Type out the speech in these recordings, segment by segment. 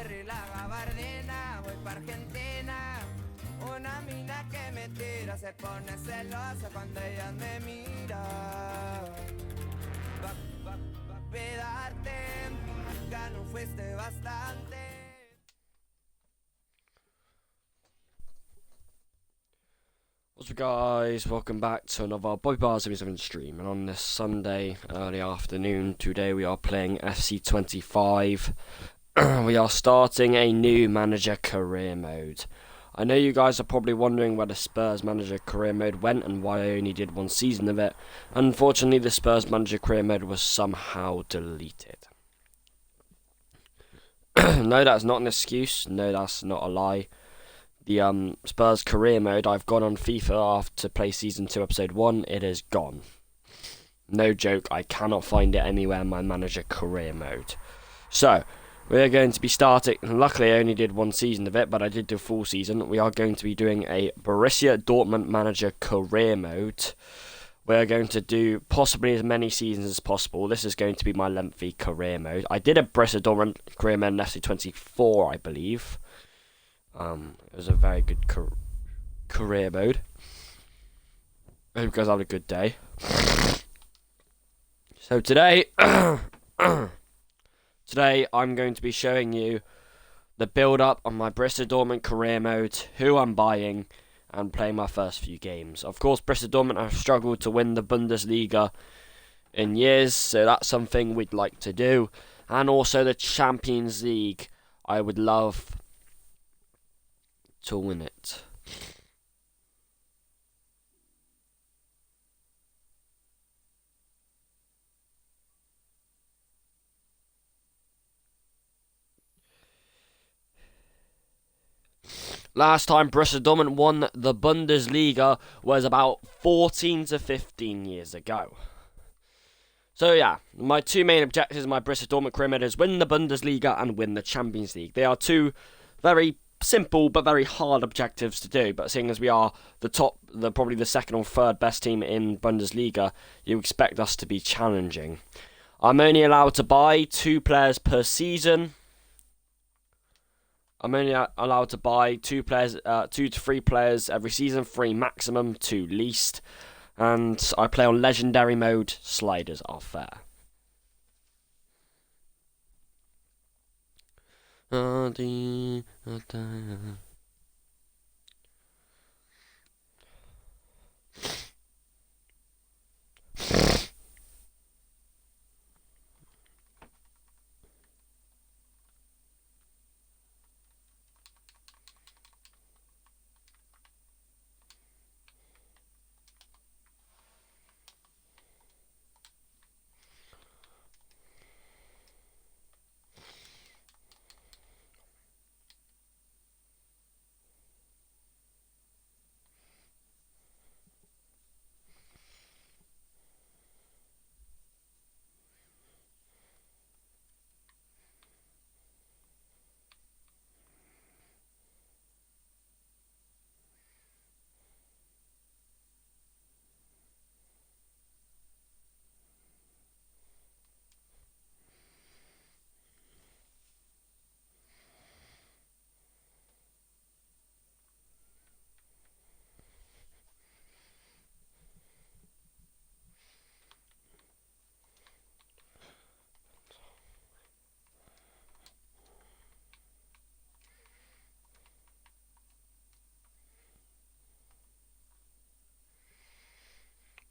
Ferry, la gabardina, voy pa' Argentina. Una mina que me tira, se pone celosa cuando ella me mira. Va a pedarte, ya no fuiste bastante. What's up guys, welcome back to another Bobby Bars FC25 stream, and on this Sunday early afternoon today we are playing FC25. We are starting a new manager career mode. I know you guys are probably wondering where the Spurs manager career mode went and why I only did one season of it. Unfortunately, the Spurs manager career mode was somehow deleted. No, that's not an excuse, no, that's not a lie. The Spurs career mode, I've gone on FIFA after play season 2 episode 1, it is gone. No joke, I cannot find it anywhere in my manager career mode. So, we're going to be starting, luckily I only did one season of it, but I did do a full season. We are going to be doing a Borussia Dortmund manager career mode. We're going to do possibly as many seasons as possible. This is going to be my lengthy career mode. I did a Borussia Dortmund career mode in FC24, I believe. It was a very good career mode. I hope you guys had a good day. So today, today I'm going to be showing you the build-up on my Borussia Dortmund career mode, who I'm buying, and playing my first few games. Of course, Borussia Dortmund have struggled to win the Bundesliga in years, so that's something we'd like to do. And also the Champions League, I would love to win it. Last time Borussia Dortmund won the Bundesliga was about 14 to 15 years ago. So yeah, my two main objectives in my Borussia Dortmund career mode is win the Bundesliga and win the Champions League. They are two very simple but very hard objectives to do, but seeing as we are probably the second or third best team in Bundesliga, you expect us to be challenging. I'm only allowed to buy 2 players per season. I'm only allowed to buy 2 to 3 players every season, 3 maximum, 2 least, and I play on legendary mode. Sliders are fair.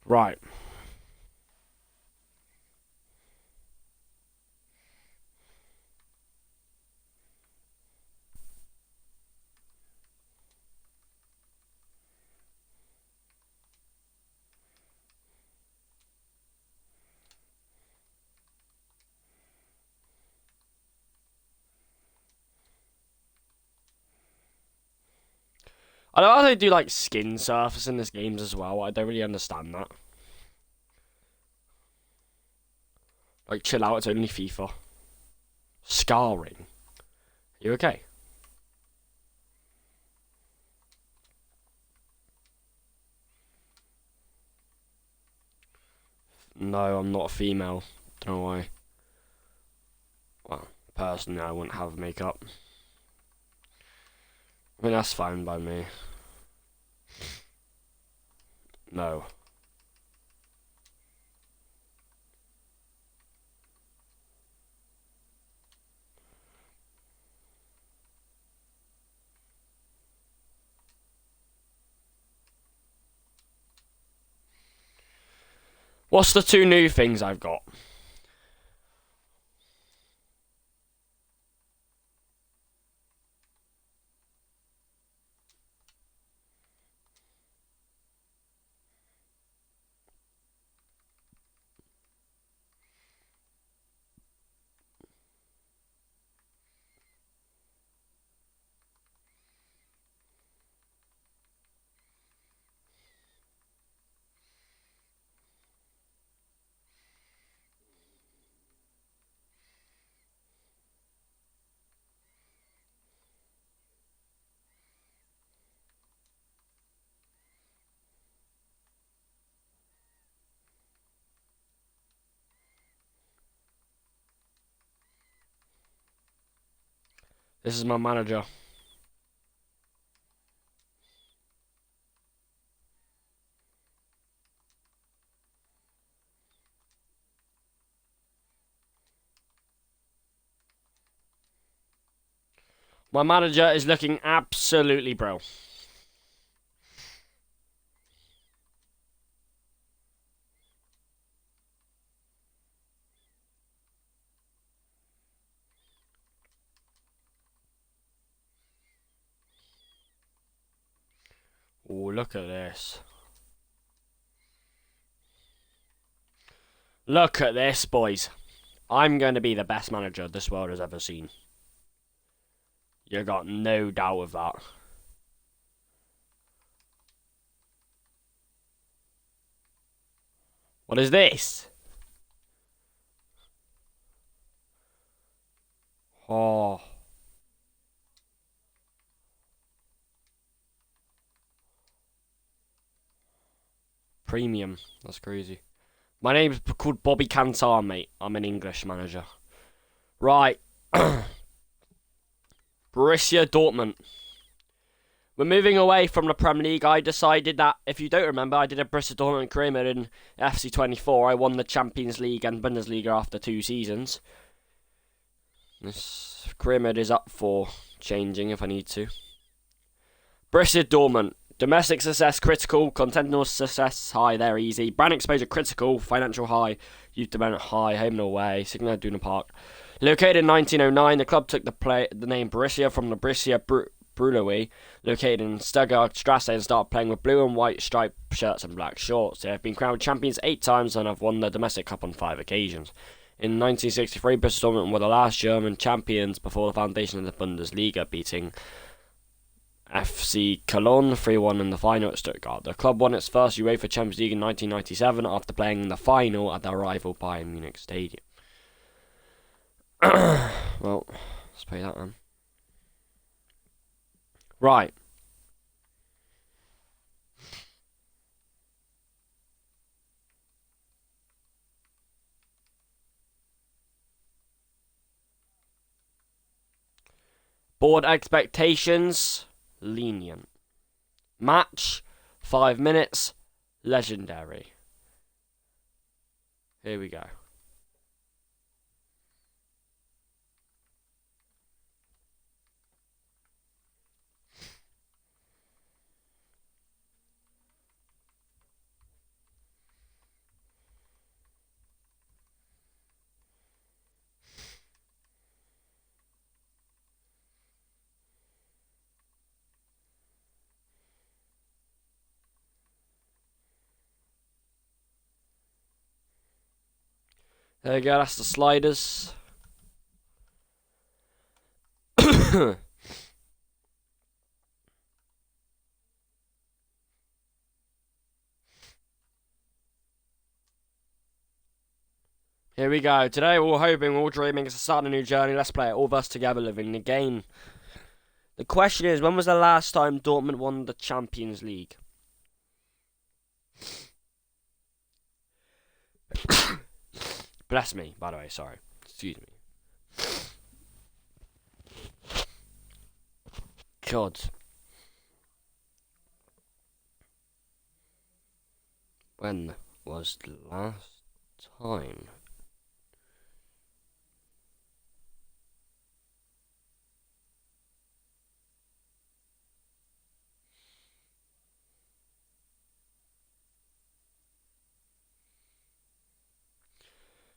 Right. I know how they do like skin surface in this games as well. I don't really understand that. Like, chill out, it's only FIFA. Scarring. You okay? No, I'm not a female. Don't know why. Well, personally, I wouldn't have makeup. I mean, that's fine by me. No. What's the 2 new things I've got? This is my manager. My manager is looking absolutely bro. Oh, look at this. Look at this, boys. I'm going to be the best manager this world has ever seen. You got no doubt of that. What is this? Oh. Premium. That's crazy. My name's called Bobby Cantar, mate. I'm an English manager. Right. Borussia Dortmund. We're moving away from the Premier League. I decided that, if you don't remember, I did a Borussia Dortmund career mode in FC25. I won the Champions League and Bundesliga after 2 seasons. This career mode is up for changing if I need to. Borussia Dortmund. Domestic success critical, continental success high, they're easy. Brand exposure critical, financial high, youth development high, home and away, Signal Iduna Park. Located in 1909, the club took the name Borussia from the Borussia Brewery, located in Stuttgart Strasse, and started playing with blue and white striped shirts and black shorts. They have been crowned champions 8 times and have won the domestic cup on 5 occasions. In 1963, Borussia Dortmund were the last German champions before the foundation of the Bundesliga, beating FC Cologne 3-1 in the final at Stuttgart. The club won its first UEFA Champions League in 1997 after playing in the final at their rival Bayern Munich Stadium. Well, let's play that then. Right. Board expectations, lenient. Match, 5 minutes, legendary. Here we go. There you go, that's the sliders. Here we go. Today we're all hoping, we're all dreaming, it's the start of a new journey. Let's play it, all of us together living the game. The question is, when was the last time Dortmund won the Champions League? Bless me, by the way, sorry. Excuse me. God. When was the last time?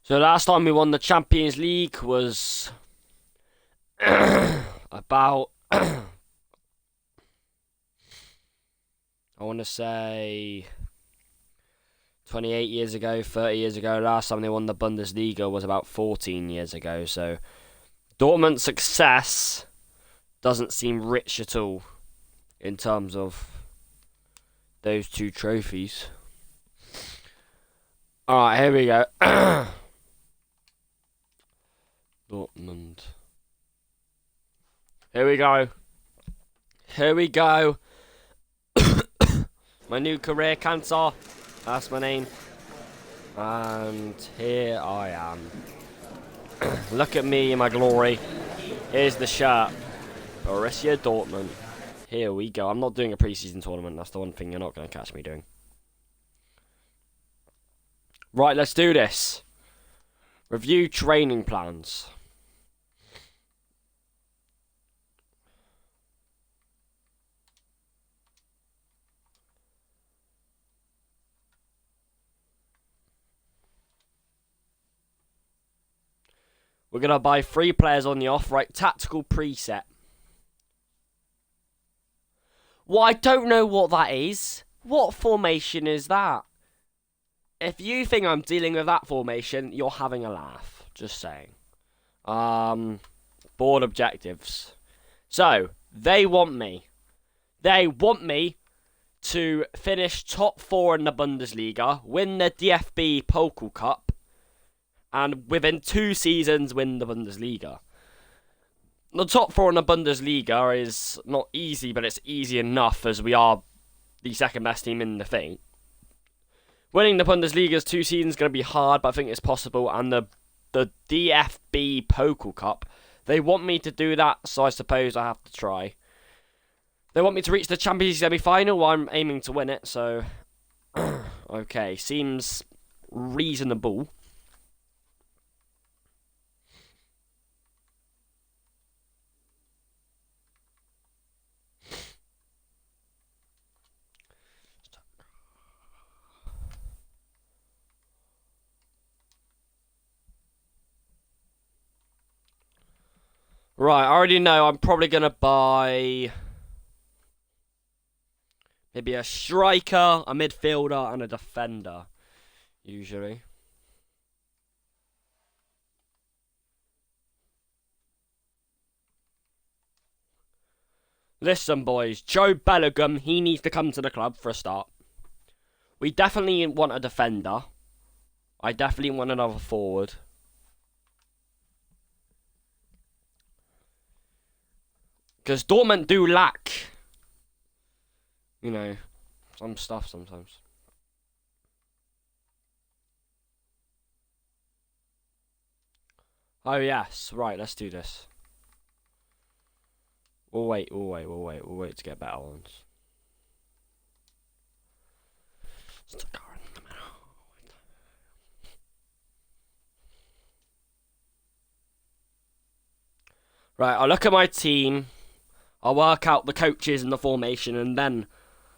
So last time we won the Champions League was about I want to say 28 years ago, 30 years ago. Last time they won the Bundesliga was about 14 years ago. So Dortmund's success doesn't seem rich at all in terms of those two trophies. Alright, here we go. Dortmund. Here we go. Here we go. My new career cancer. That's my name. And here I am. Look at me in my glory. Here's the shirt. Borussia Dortmund. Here we go. I'm not doing a preseason tournament. That's the one thing you're not going to catch me doing. Right, let's do this. Review training plans. We're going to buy 3 players on the off, right? Tactical preset. Well, I don't know what that is. What formation is that? If you think I'm dealing with that formation, you're having a laugh. Just saying. Board objectives. So, they want me. They want me to finish top 4 in the Bundesliga, win the DFB Pokal Cup, and within 2 seasons win the Bundesliga. The top 4 in the Bundesliga is not easy, but it's easy enough as we are the second best team in the thing. Winning the Bundesliga's 2 seasons is going to be hard, but I think it's possible. And the DFB Pokal Cup, they want me to do that, so I suppose I have to try. They want me to reach the Champions League semi-final. Well, I'm aiming to win it, so okay, seems reasonable. Right, I already know I'm probably going to buy maybe a striker, a midfielder, and a defender, usually. Listen, boys, Joe Bellingham, he needs to come to the club for a start. We definitely want a defender. I definitely want another forward. Because Dortmund do lack, you know, some stuff sometimes. Oh, yes. Right, let's do this. We'll wait to get better ones. Right, I'll look at my team. I'll work out the coaches and the formation, and then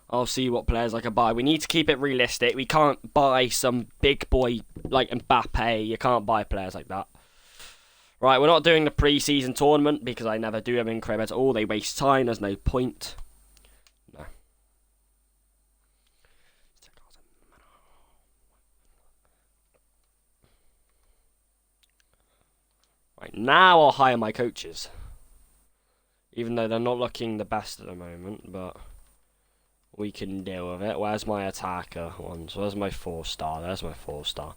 I'll see what players I can buy. We need to keep it realistic. We can't buy some big boy like Mbappe. You can't buy players like that. Right, we're not doing the pre-season tournament because I never do them in crib at all. They waste time. There's no point. No. Right, now I'll hire my coaches. Even though they're not looking the best at the moment, but we can deal with it. Where's my attacker ones? Where's my 4-star? There's my 4-star.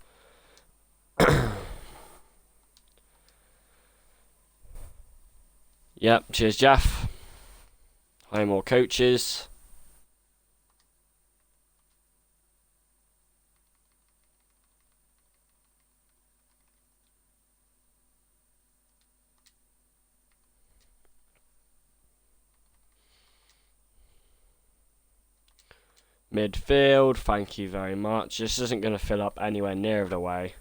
Yep, cheers, Jeff. Hire more coaches. Midfield, thank you very much. This isn't going to fill up anywhere near the way.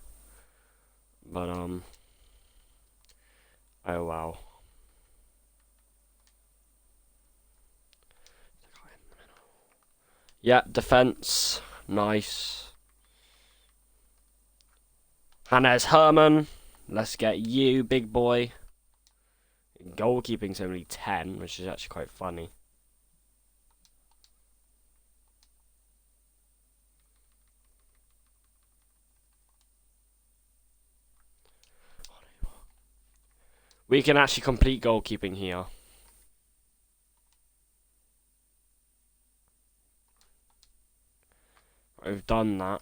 But, oh well. Yeah, defence. Nice. And there's Herman. Let's get you, big boy. Goalkeeping's only 10, which is actually quite funny. We can actually complete goalkeeping here. We've done that.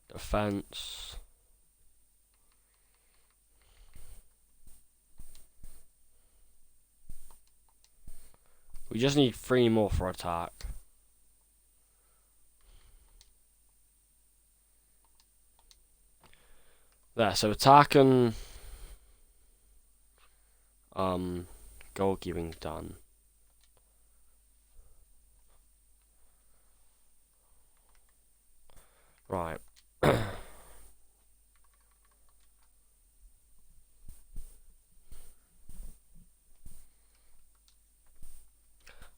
Defense. We just need 3 more for attack. There, so attack and goalkeeping done. Right.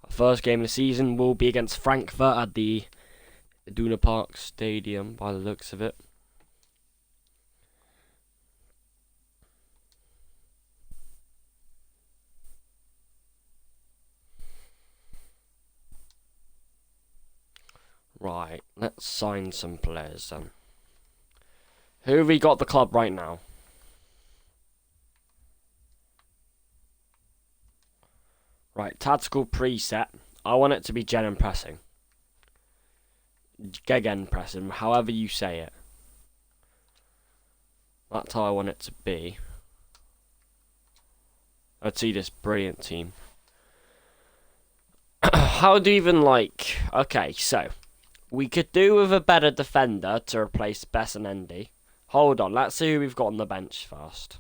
First game of the season will be against Frankfurt at the Iduna Park Stadium, by the looks of it. Right, let's sign some players then. Who have we got at the club right now? Right, tactical preset. I want it to be Gegen pressing. Gegen pressing, however you say it. That's how I want it to be. I'd see this brilliant team. How do you even like... Okay, so. We could do with a better defender to replace Bess and Andy. Hold on, let's see who we've got on the bench first.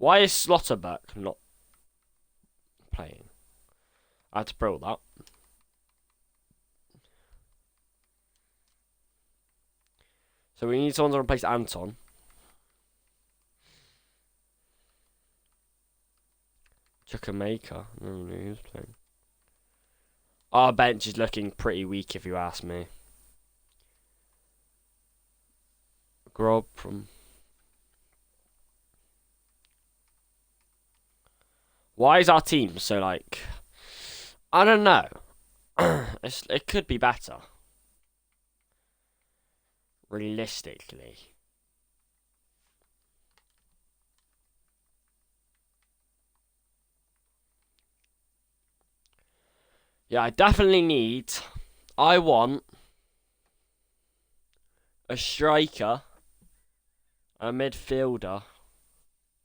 Why is Slotterberg not playing? I had to pro that. So we need someone to replace Anton. Chukwuemeka. No, who's playing. Our bench is looking pretty weak, if you ask me. Grob from... Why is our team so, like... I don't know. It could be better. Realistically. Yeah, I definitely need... I want... a striker, a midfielder,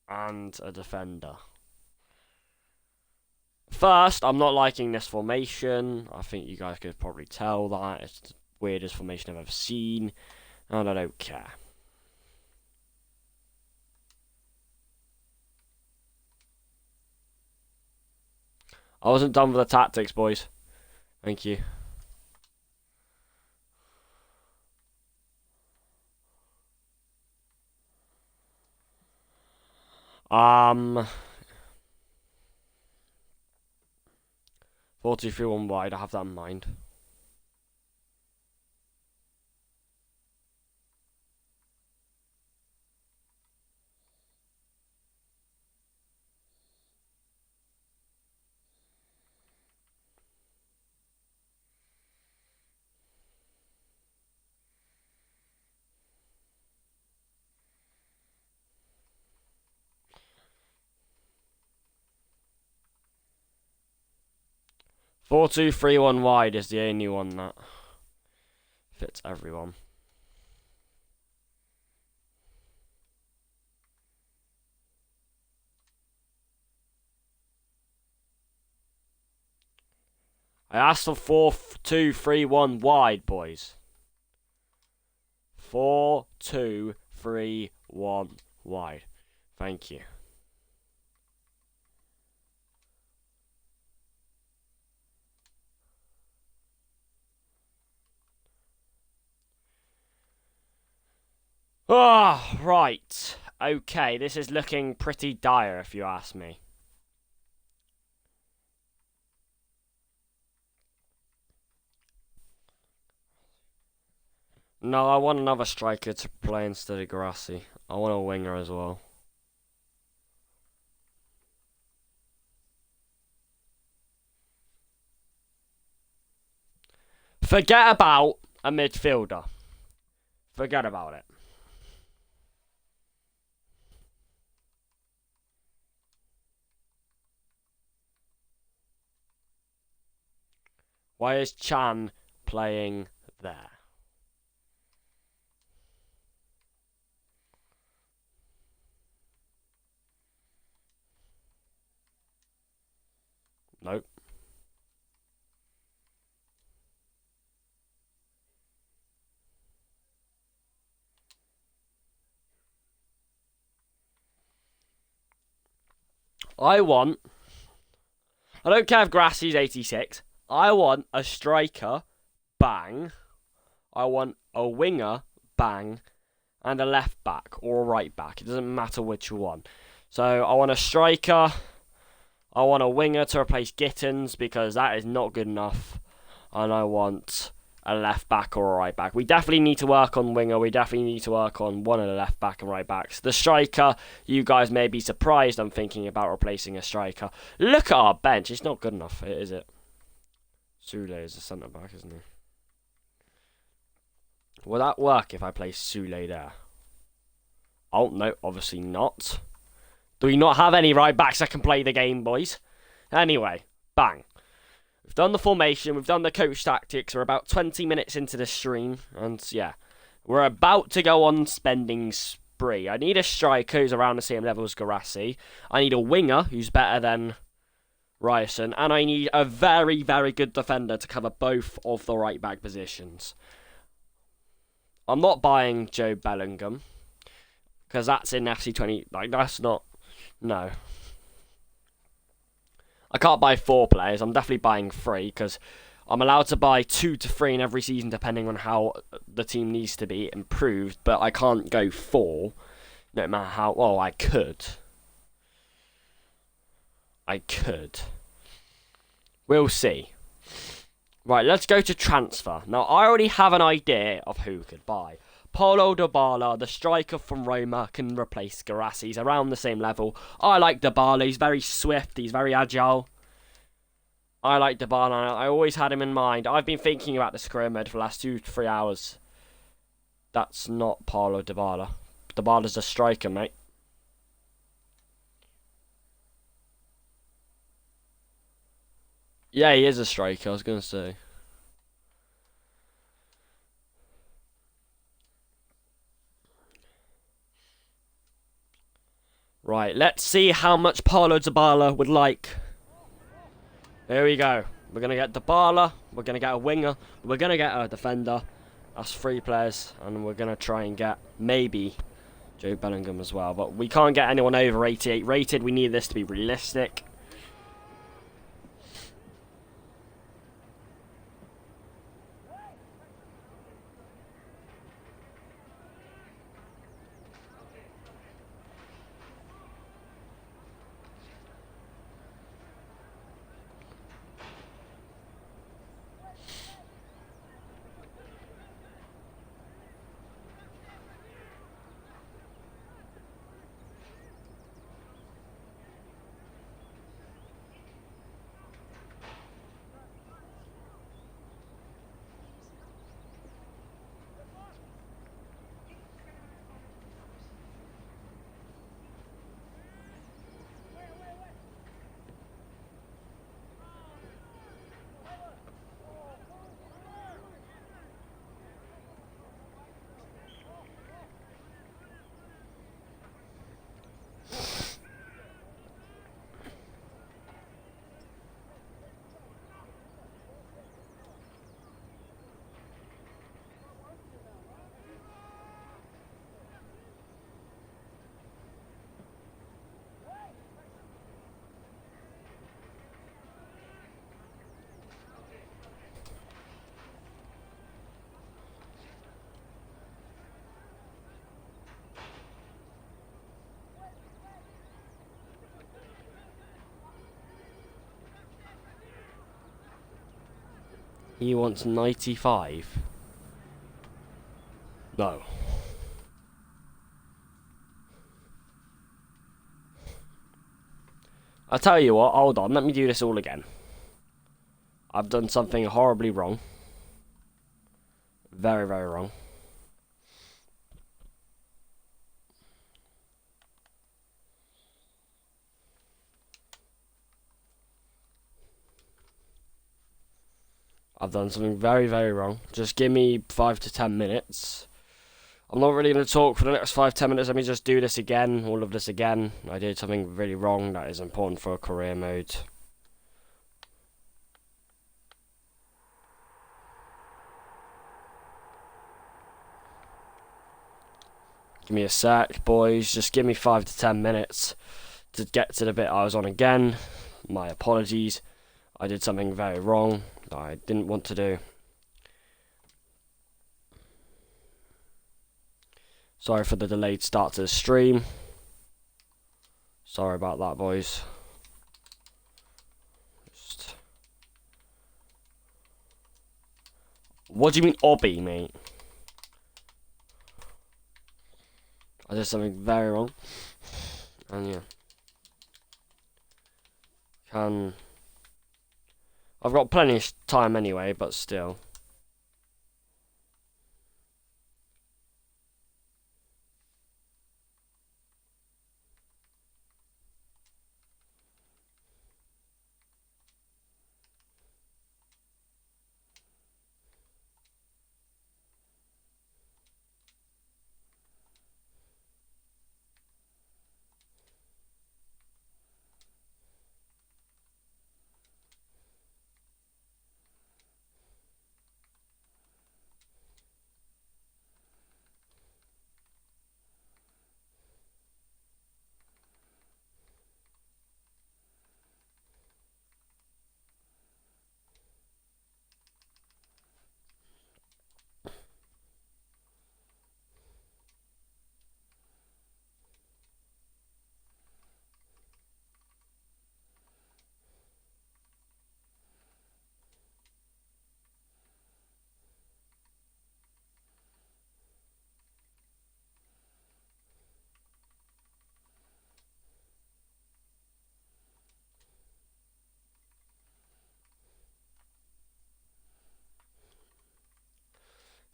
and a defender. First, I'm not liking this formation. I think you guys could probably tell that. It's the weirdest formation I've ever seen. And I don't care. I wasn't done with the tactics, boys. Thank you. Um... 4-2-3-1 wide, I have that in mind. Four, 2-3-1 wide is the only one that fits everyone. I asked for 4-2-3-1 wide, boys. 4-2-3-1 wide. Thank you. Ah, oh, right. Okay, this is looking pretty dire if you ask me. No, I want another striker to play instead of Garassi. I want a winger as well. Forget about a midfielder. Forget about it. Why is Chan playing there? Nope. I don't care if Grassi's 86. I want a striker, bang. I want a winger, bang. And a left back or a right back. It doesn't matter which one. So I want a striker. I want a winger to replace Gittins because that is not good enough. And I want a left back or a right back. We definitely need to work on winger. We definitely need to work on one of the left back and right backs. The striker, you guys may be surprised I'm thinking about replacing a striker. Look at our bench. It's not good enough, is it? Sule is a centre back, isn't he? Will that work if I place Sule there? Oh, no, obviously not. Do we not have any right backs that can play the game, boys? Anyway, bang. We've done the formation, we've done the coach tactics, we're about 20 minutes into the stream, and yeah, we're about to go on spending spree. I need a striker who's around the same level as Garassi. I need a winger who's better than Ryerson, and I need a very, very good defender to cover both of the right back positions. I'm not buying Joe Bellingham, because that's in FC20, like, that's not, no. I can't buy 4 players. I'm definitely buying 3 because I'm allowed to buy 2 to 3 in every season depending on how the team needs to be improved. But I can't go 4 no matter how... Well, I could. We'll see. Right, let's go to transfer. Now, I already have an idea of who could buy. Paulo Dybala, the striker from Roma, can replace Garassi. He's around the same level. I like Dybala. He's very swift. He's very agile. I like Dybala. I always had him in mind. I've been thinking about this career mode for the last 2 to 3 hours. That's not Paulo Dybala. Dybala's a striker, mate. Yeah, he is a striker, I was going to say. Right, let's see how much Paulo Dybala would like. Here we go. We're going to get Dybala. We're going to get a winger. We're going to get a defender. That's 3 players. And we're going to try and get maybe Joe Bellingham as well. But we can't get anyone over 88 rated. We need this to be realistic. He wants 95. No. I'll tell you what, hold on, let me do this all again. I've done something horribly wrong. Very, very wrong. I've done something very, very wrong. Just give me 5 to 10 minutes. I'm not really going to talk for the next 5-10 minutes. Let me just do this again. All of this again. I did something really wrong that is important for a career mode. Give me a sec, boys. Just give me 5 to 10 minutes to get to the bit I was on again. My apologies. I did something very wrong that I didn't want to do. Sorry for the delayed start to the stream. Sorry about that, boys. What do you mean, obby, mate? I did something very wrong. And yeah. I've got plenty of time anyway, but still.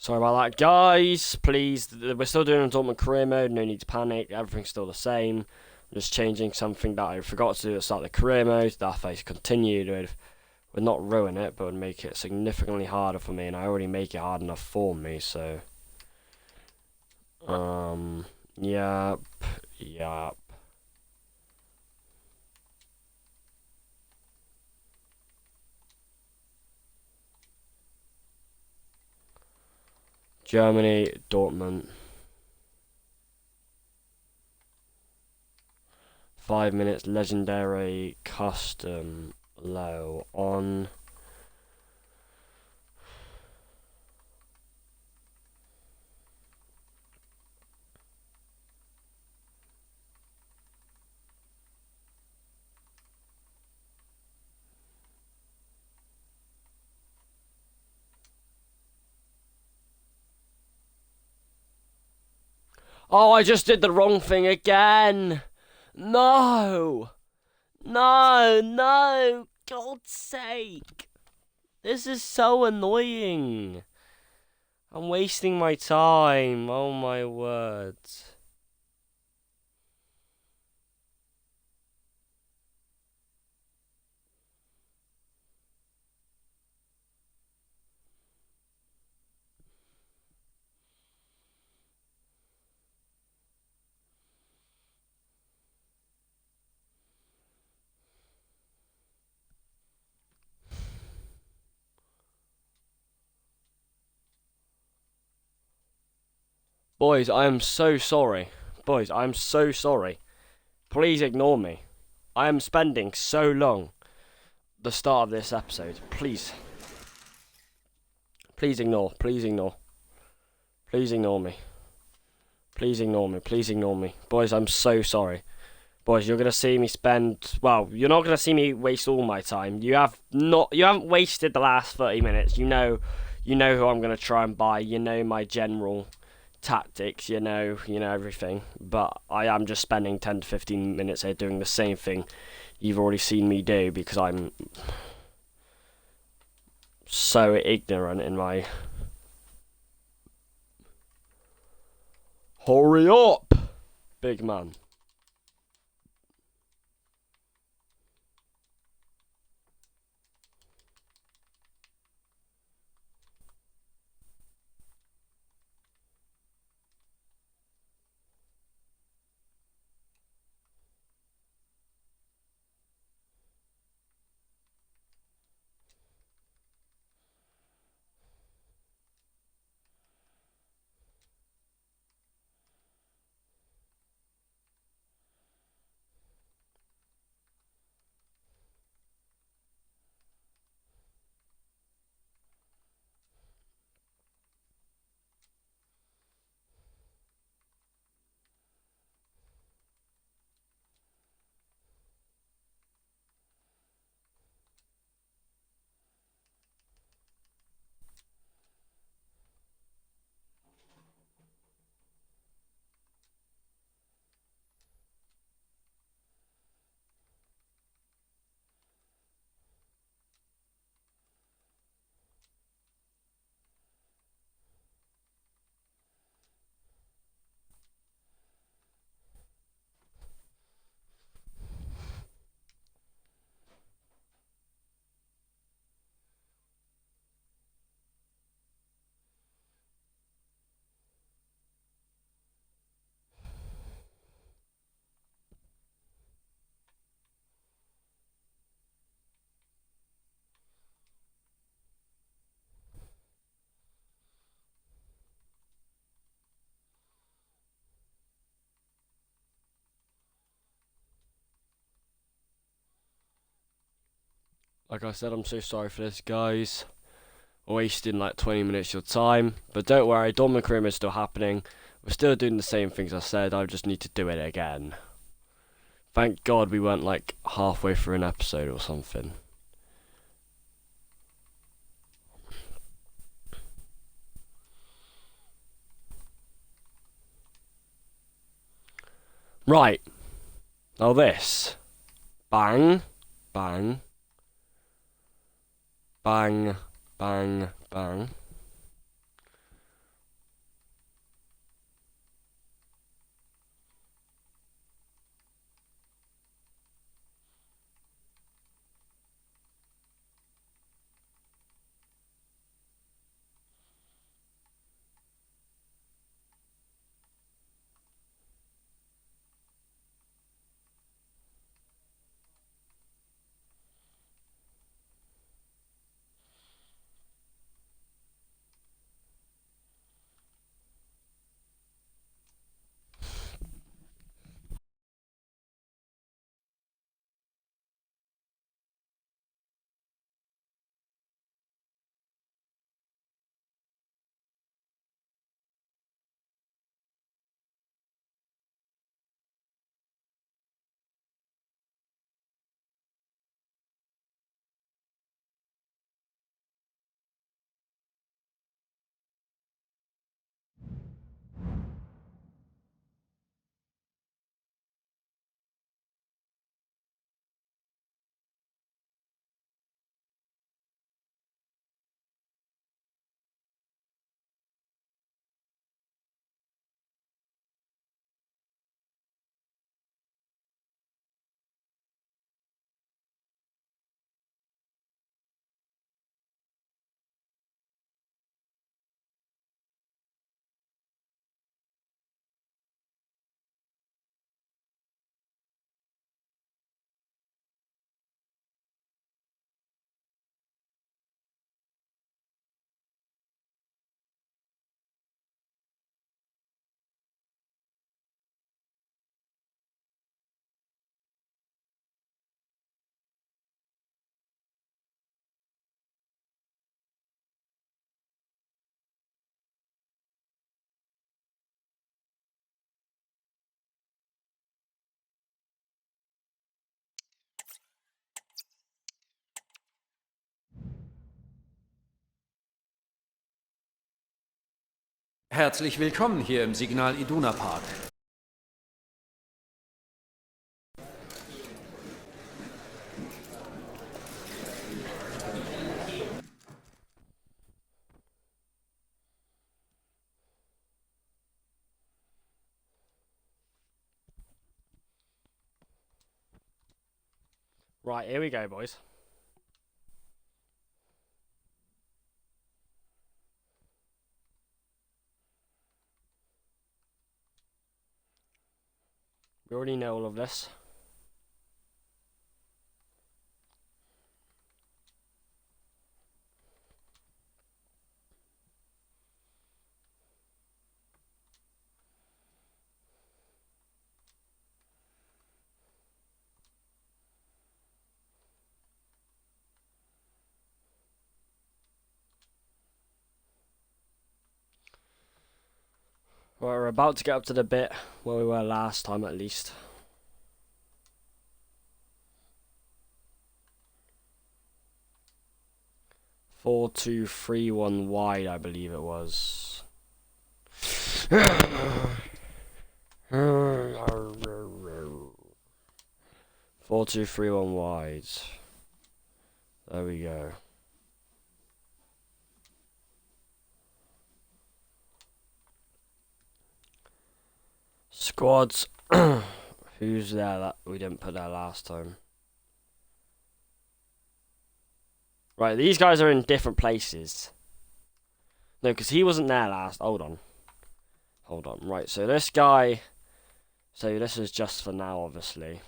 Sorry about that, guys. Please, we're still doing a Dortmund career mode. No need to panic. Everything's still the same. I'm just changing something that I forgot to do at the start of the career mode. That I continued with. Would not ruin it, but would make it significantly harder for me. And I already make it hard enough for me, so. Yep. Germany, Dortmund. 5 minutes, legendary, custom, low, on. Oh, I just did the wrong thing again. No. No. God's sake. This is so annoying. I'm wasting my time. Oh, my words. Boys, I am so sorry. Boys, I am so sorry. Please ignore me. I am spending so long the start of this episode. Please. Please ignore. Please ignore. Please ignore me. Please ignore me. Please ignore me. Boys, I'm so sorry. Boys, you're gonna see me spend. Well, you're not gonna see me waste all my time. You haven't wasted the last 30 minutes. You know who I'm gonna try and buy. You know my general tactics. You know everything. But I am just spending 10 to 15 minutes here doing the same thing you've already seen me do because I'm so ignorant in my. Hurry up, big man. Like I said, I'm so sorry for this, guys. Wasting like 20 minutes of your time. But don't worry, Dortmund Career is still happening. We're still doing the same things I said, I just need to do it again. Thank God we weren't like halfway through an episode or something. Right. Now this. Bang. Bang. Bang. Bang. Bang. Herzlich willkommen hier im Signal Iduna Park. Right, here we go, boys. We already know all of this. Well, we're about to get up to the bit where we were last time, at least. Four, two, three, one wide, I believe it was. 4-2-3-1 wide. There we go. Squads. Who's there that we didn't put there last time? Right, these guys are in different places. No, because he wasn't there last. Hold on. Right, so this guy. So this is just for now, obviously.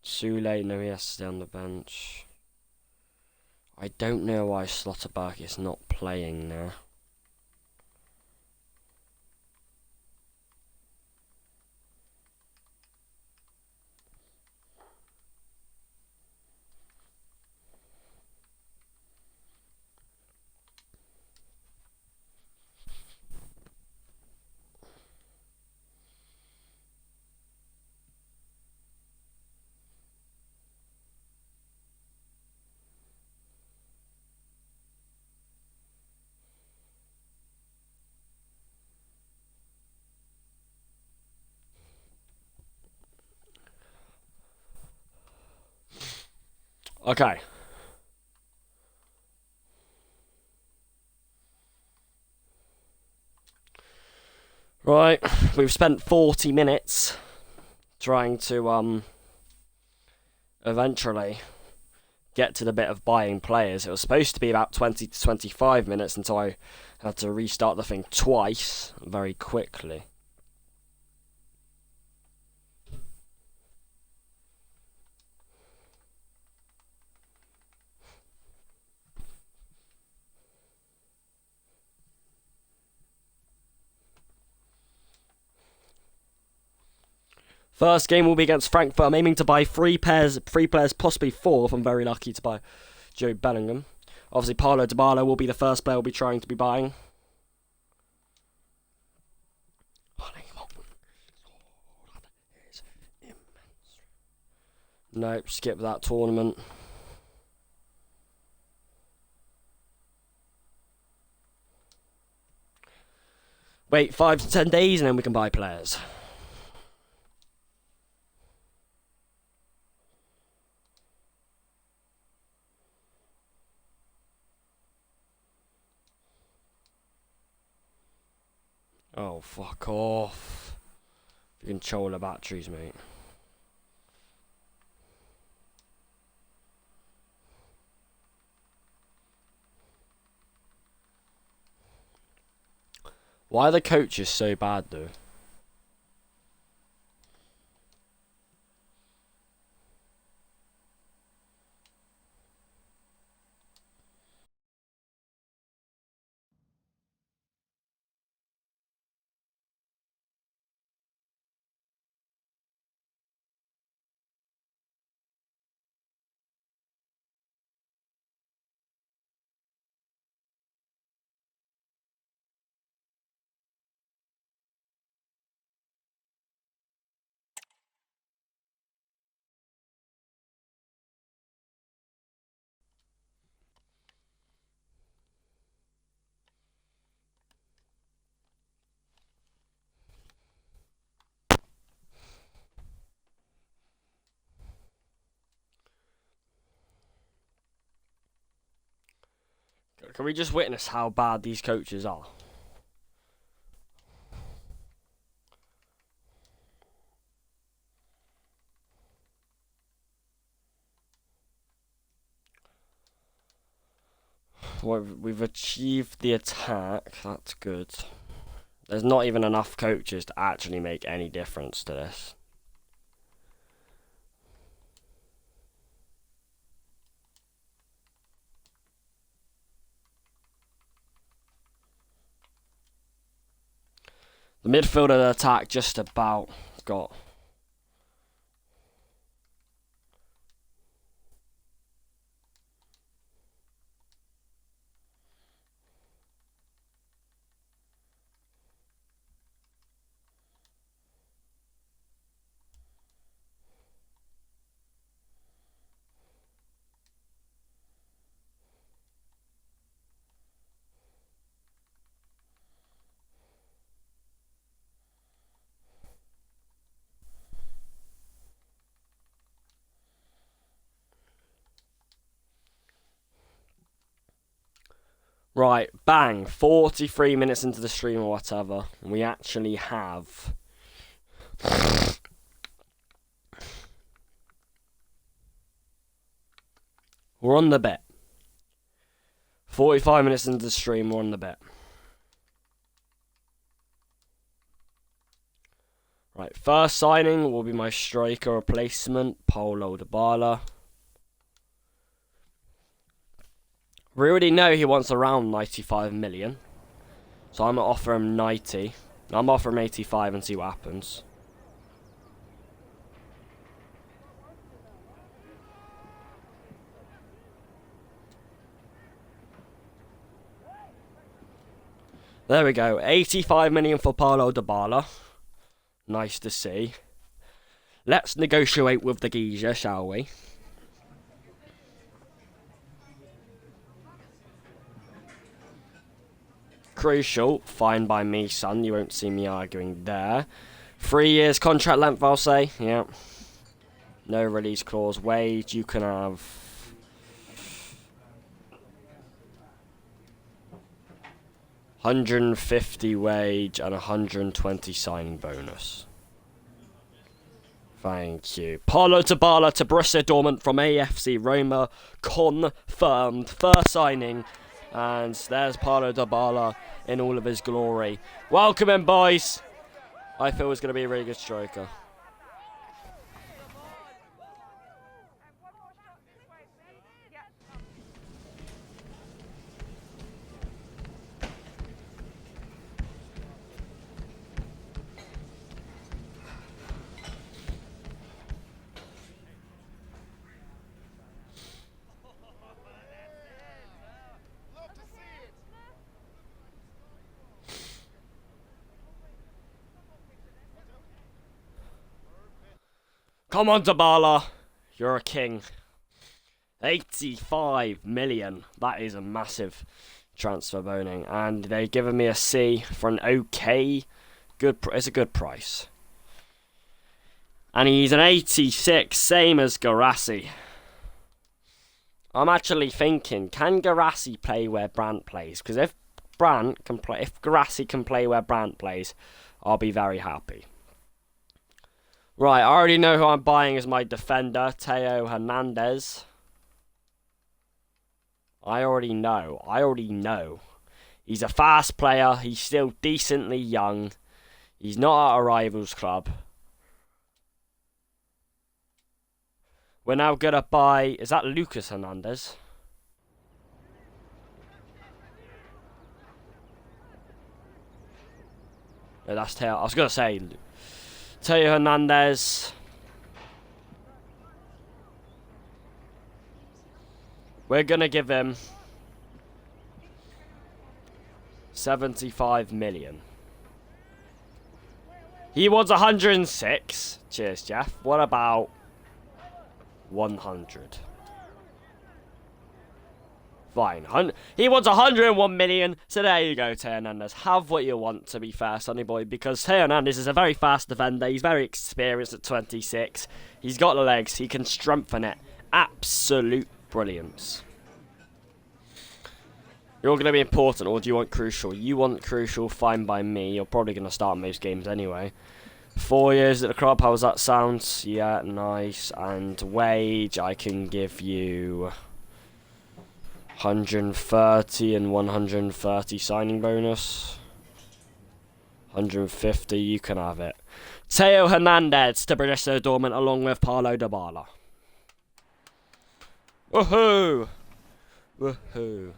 Sule, no, he has to stay on the bench. I don't know why Slotterberg is not playing now. Okay. Right, we've spent 40 minutes trying to eventually get to the bit of buying players. It was supposed to be about 20 to 25 minutes until I had to restart the thing twice very quickly. First game will be against Frankfurt. I'm aiming to buy three players, possibly four if I'm very lucky to buy Joe Bellingham. Obviously, Paulo Dybala will be the first player we'll be trying to be buying. Nope, skip that tournament. Wait 5 to 10 days and then we can buy players. Oh, fuck off. You can control the batteries, mate. Why are the coaches so bad, though? Can we just witness how bad these coaches are? Well, we've achieved the attack. That's good. There's not even enough coaches to actually make any difference to this. The midfielder attack just about got. Right, bang, 43 minutes into the stream or whatever, and we actually have... We're on the bet. 45 minutes into the stream, we're on the bet. Right, first signing will be my striker replacement, Paulo Dybala. We already know he wants around 95 million. So I'm going to offer him 90. I'm going to offer him 85 and see what happens. There we go. 85 million for Paulo Dybala. Nice to see. Let's negotiate with the geezer, shall we? Crucial, fine by me, son. You won't see me arguing there. 3 years contract length, I'll say. Yeah. No release clause. Wage, you can have 150 wage and 120 signing bonus. Thank you. Paulo Dybala to Borussia Dortmund from AFC Roma. Confirmed. First signing. And there's Paulo Dybala in all of his glory. Welcome in, boys. I feel he's going to be a really good striker. Come on, Dybala. You're a king. 85 million. That is a massive transfer boning. And they've given me a C for an okay. It's a good price. And he's an 86, same as Guirassy. I'm actually thinking, can Guirassy play where Brandt plays? Because if Guirassy can play where Brandt plays, I'll be very happy. Right, I already know who I'm buying as my defender, Theo Hernandez. I already know. He's a fast player. He's still decently young. He's not at a rival's club. We're now going to buy... Is that Lucas Hernandez? No, that's Theo. I was going to say... Theo Hernandez. We're going to give him 75 million. He wants 106. Cheers, Jeff. What about 100? Fine. He wants 101 million. So there you go, Theo Hernandez. Have what you want, to be fair, sonny boy. Because Theo Hernandez is a very fast defender. He's very experienced at 26. He's got the legs. He can strengthen it. Absolute brilliance. You're going to be important, or do you want crucial? You want crucial, fine by me. You're probably going to start most games anyway. 4 years at the club, how's that sound? Yeah, nice. And wage, I can give you 130 and 130 signing bonus. 150, you can have it. Teo Hernandez to Boruissa Dortmund along with Paulo Dybala. Woohoo! Woohoo!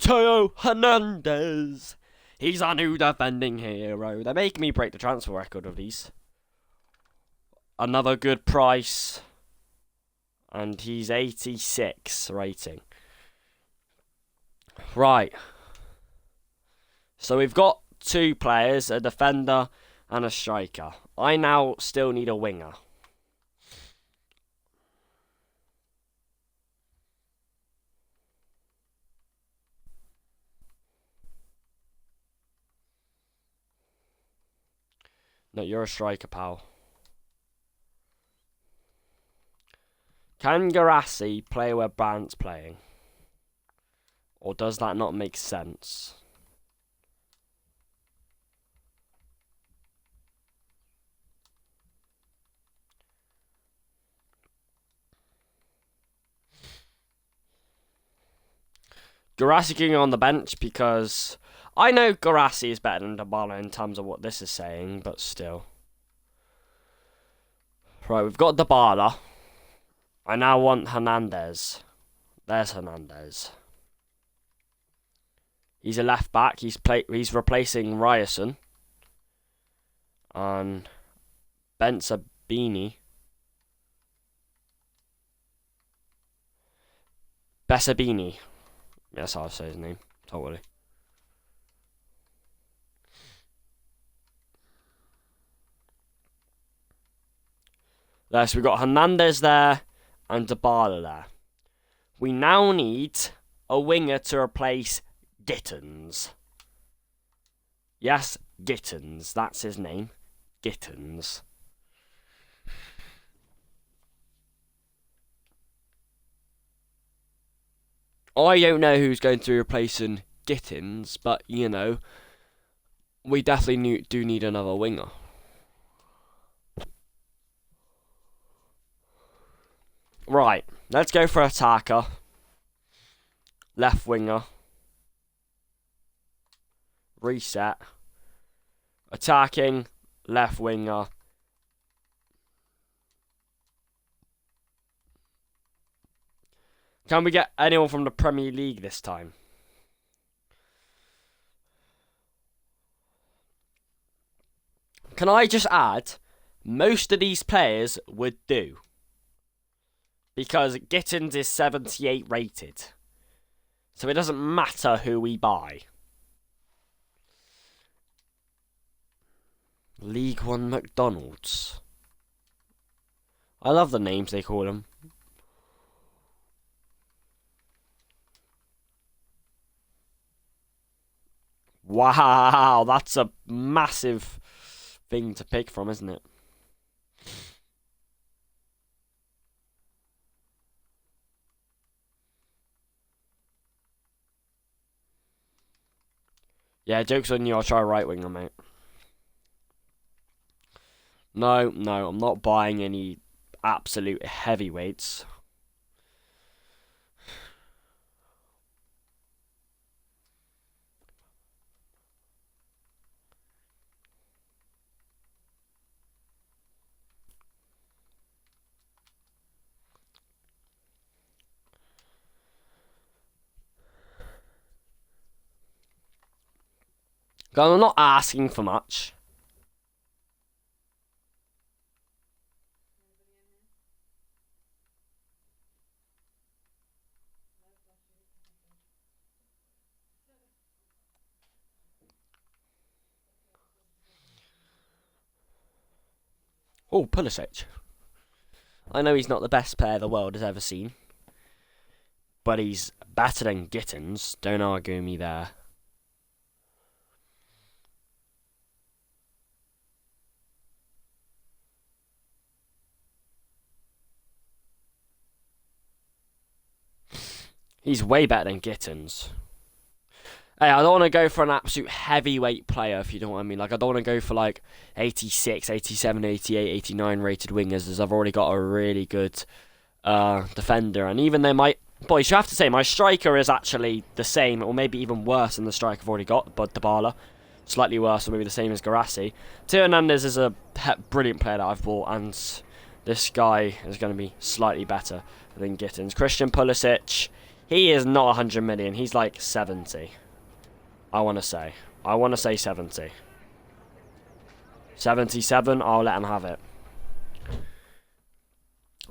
Teo Hernandez! He's our new defending hero. They're making me break the transfer record of these. Another good price. And he's 86 rating. Right. So we've got 2 players, a defender and a striker. I now still need a winger. No, you're a striker, pal. Can Garassi play where Brandt's playing? Or does that not make sense? Garassi going on the bench because I know Garassi is better than Dybala in terms of what this is saying, but still. Right, we've got Dybala. I now want Hernandez. There's Hernandez. He's a left back. He's replacing Ryerson. And Bensabini. Bessabini. That's how I say his name. Totally. There, so we've got Hernandez there and Dybala there. We now need a winger to replace Gittins. Yes, Gittins. That's his name. Gittins. I don't know who's going to be replacing Gittins, but, you know, we definitely do need another winger. Right, let's go for attacker. Left winger. Reset. Attacking. Left winger. Can we get anyone from the Premier League this time? Can I just add, most of these players would do. Because Gittins is 78 rated. So it doesn't matter who we buy. League One McDonald's. I love the names they call them. Wow, that's a massive thing to pick from, isn't it? Yeah, joke's on you, I'll try right winger, mate. No, I'm not buying any absolute heavyweights. I'm not asking for much. Oh, Pulisic. I know he's not the best player the world has ever seen, but he's better than Gittins. Don't argue me there. He's way better than Gittins. Hey, I don't want to go for an absolute heavyweight player, if you know what I mean. Like, I don't want to go for, like, 86, 87, 88, 89 rated wingers, as I've already got a really good defender. And even though boys, you have to say, my striker is actually the same, or maybe even worse than the striker I've already got, but Dybala. Slightly worse, or maybe the same as Garassi. Theo Hernandez is a brilliant player that I've bought, and this guy is going to be slightly better than Gittins. Christian Pulisic, he is not 100 million, he's like 70. I want to say 70. 77, I'll let him have it.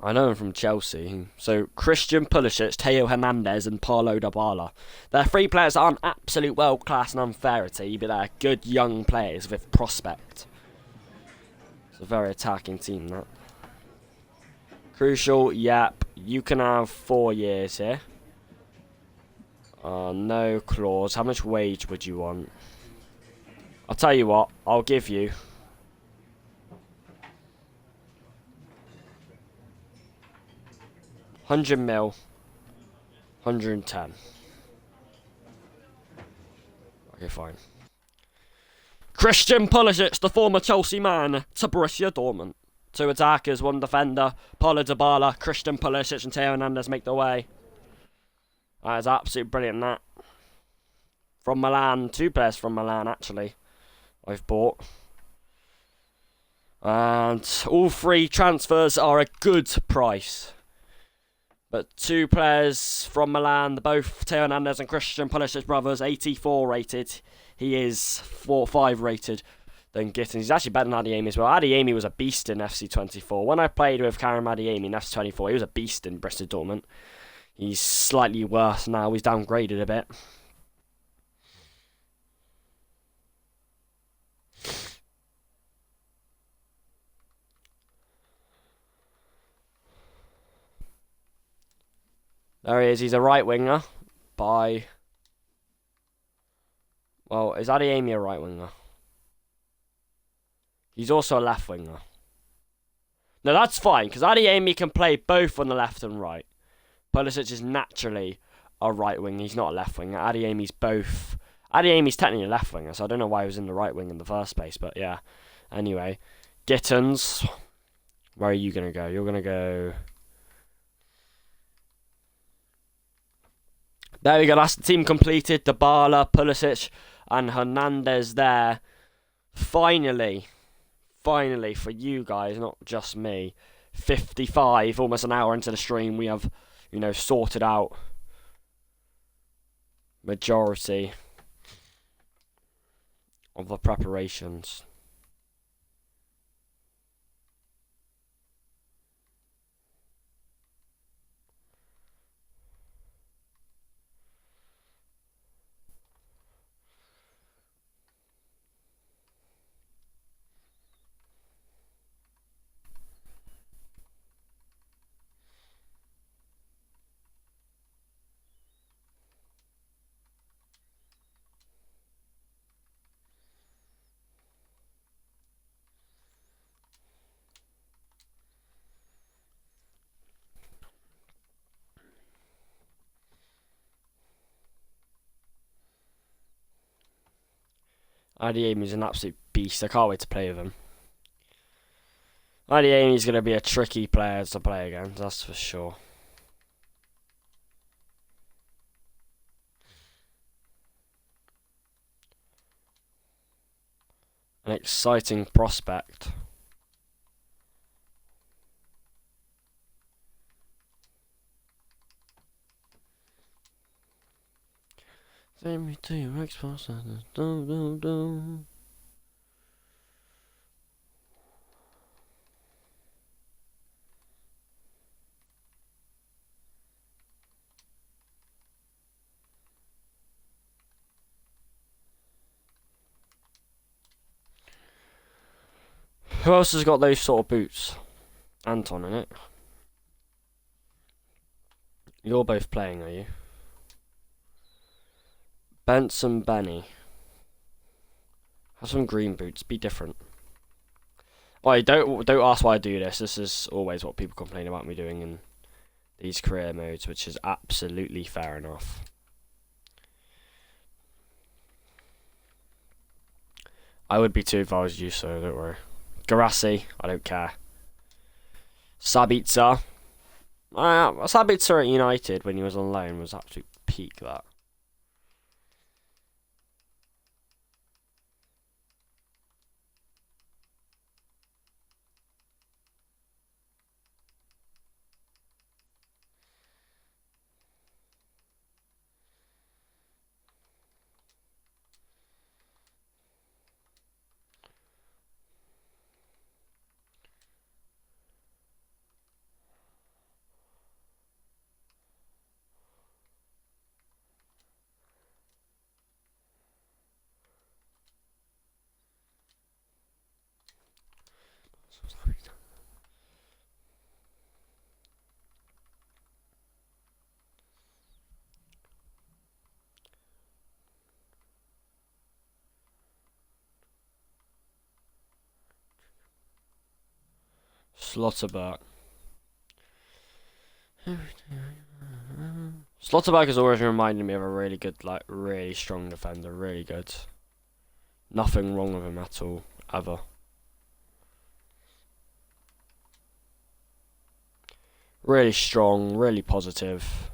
I know him from Chelsea. So, Christian Pulisic, Theo Hernandez, and Paulo Dybala. They're three players that aren't absolute world-class and unfairity, but they're good young players with prospect. It's a very attacking team, that. Crucial, yep. You can have 4 years here. No clause. How much wage would you want? I'll tell you what. I'll give you 100 mil. 110. Okay, fine. Christian Pulisic, the former Chelsea man, to Borussia Dortmund. 2 attackers, 1 defender. Paulo Dybala, Christian Pulisic, and Theo Hernandez make the way. That is absolutely brilliant, that. From Milan, 2 players from Milan, actually, I've bought. And all 3 transfers are a good price. But 2 players from Milan, both Theo Hernandez and Christian Pulisic brothers, 84 rated. He is 5 rated than Gittins. He's actually better than Adeyemi as well. Adeyemi was a beast in FC25. When I played with Karim Adeyemi in FC24, he was a beast in Borussia Dortmund. He's slightly worse now. He's downgraded a bit. There he is. He's a right winger. Well, is Adeyemi a right winger? He's also a left winger. No, that's fine, because Adeyemi can play both on the left and right. Pulisic is naturally a right winger. He's not a left winger. Adeyemi's technically a left winger, so I don't know why he was in the right wing in the first place, but yeah. Anyway, Gittins, where are you going to go? You're going to go... There we go, that's the team completed. Dybala, Pulisic, and Hernandez there. Finally, for you guys, not just me, 55, almost an hour into the stream, we have, sorted out majority of the preparations. Adeyemi's an absolute beast. I can't wait to play with him. Adeyemi's going to be a tricky player to play against, that's for sure. An exciting prospect. Take me to your Xbox and do. Who else has got those sort of boots? Anton, innit? You're both playing, are you? Benson Benny. Have some green boots. Be different. Oh, don't ask why I do this. This is always what people complain about me doing in these career modes, which is absolutely fair enough. I would be too if I was you, so don't worry. Garassi, I don't care. Sabitzer. Sabitzer at United when he was on loan was absolute peak, that. Slotterberg. Slotterberg has always reminded me of a really good, like, really strong defender. Really good. Nothing wrong with him at all, ever. Really strong, really positive.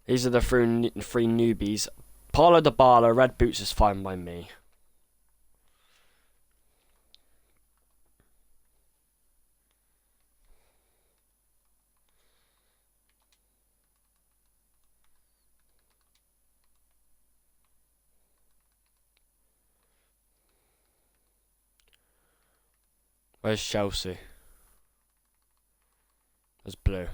These are the three newbies. Paulo Dybala, red boots is fine by me. Where's Chelsea? There's blue.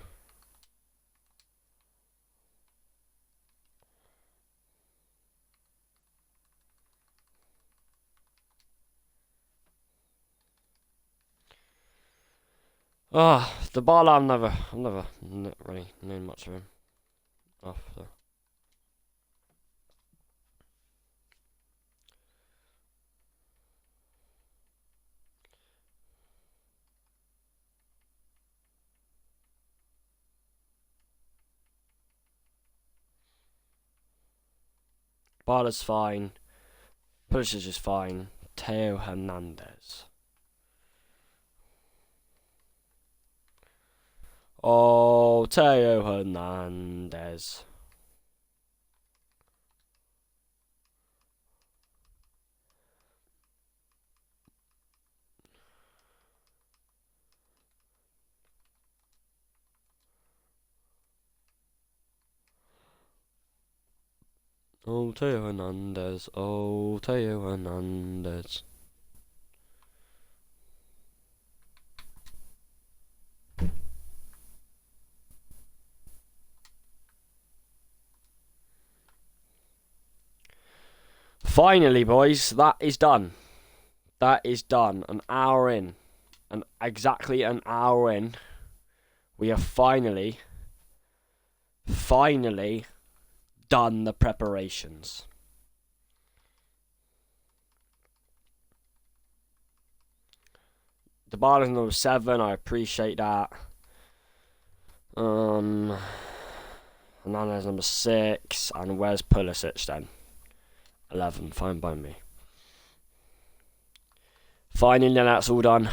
Dybala, I've never really known much of him. So. Dybala's fine. Pulisic is fine. Theo Hernandez. Oh, Theo Hernandez. Oh, Theo Hernandez. Oh, Theo Hernandez. Finally, boys, that is done. That is done. An hour in. And exactly an hour in, we have finally done the preparations. Dybala's number 7, I appreciate that. Hernandez number 6, and where's Pulisic then? 11, fine by me. Finally, that's all done.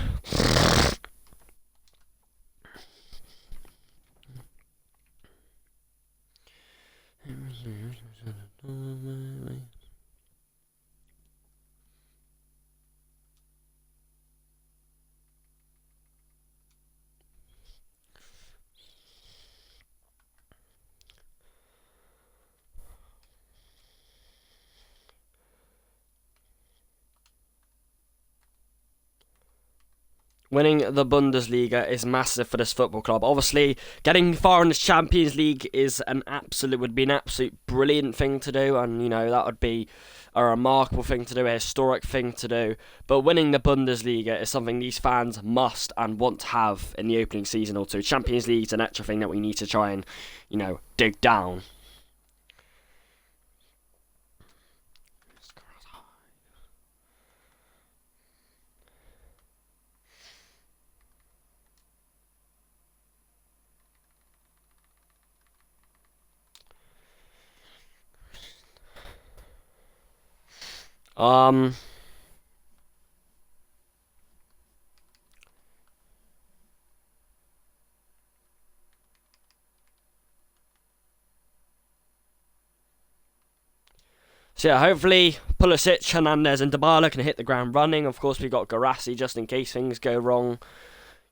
Winning the Bundesliga is massive for this football club. Obviously, getting far in the Champions League would be an absolute brilliant thing to do, and that would be a remarkable thing to do, a historic thing to do. But winning the Bundesliga is something these fans must and want to have in the opening season or two. Champions League is an extra thing that we need to try and, dig down. So yeah, hopefully Pulisic, Hernandez and Dybala can hit the ground running. Of course, we've got Guirassy just in case things go wrong.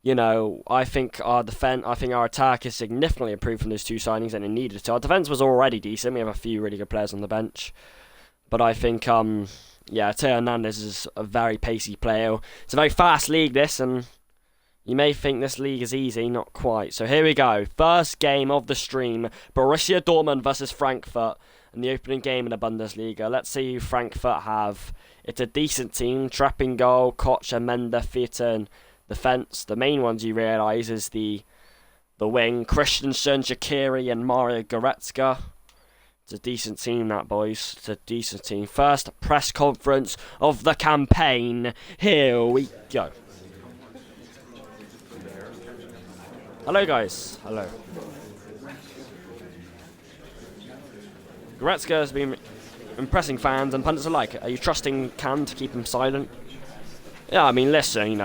I think our attack is significantly improved from those two signings, and it needed to. Our defence was already decent. We have a few really good players on the bench. But I think, Theo Hernandez is a very pacey player. It's a very fast league, this, and you may think this league is easy. Not quite. So here we go. First game of the stream. Borussia Dortmund versus Frankfurt in the opening game in the Bundesliga. Let's see who Frankfurt have. It's a decent team. Trapp in goal, Koch, Amenda, Vierten, defence. The main ones you realise is the wing. Christensen, Shaqiri and Mario Goretzka. It's a decent team, that, boys. It's a decent team. First press conference of the campaign. Here we go. Hello, guys. Hello. Goretzka has been impressing fans and pundits alike. Are you trusting Can to keep him silent? Yeah, I mean, listen,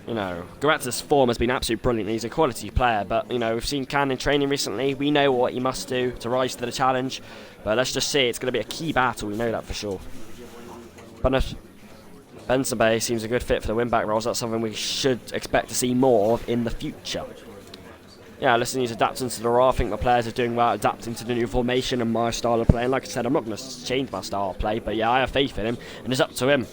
Goretzka's form has been absolutely brilliant. He's a quality player, but, we've seen Can in training recently. We know what he must do to rise to the challenge, but let's just see. It's going to be a key battle. We know that for sure. But Benzabae seems a good fit for the wing-back roles. That's something we should expect to see more of in the future. Yeah, listen, he's adapting to the role. I think the players are doing well, adapting to the new formation and my style of play. And like I said, I'm not going to change my style of play, but yeah, I have faith in him, and it's up to him.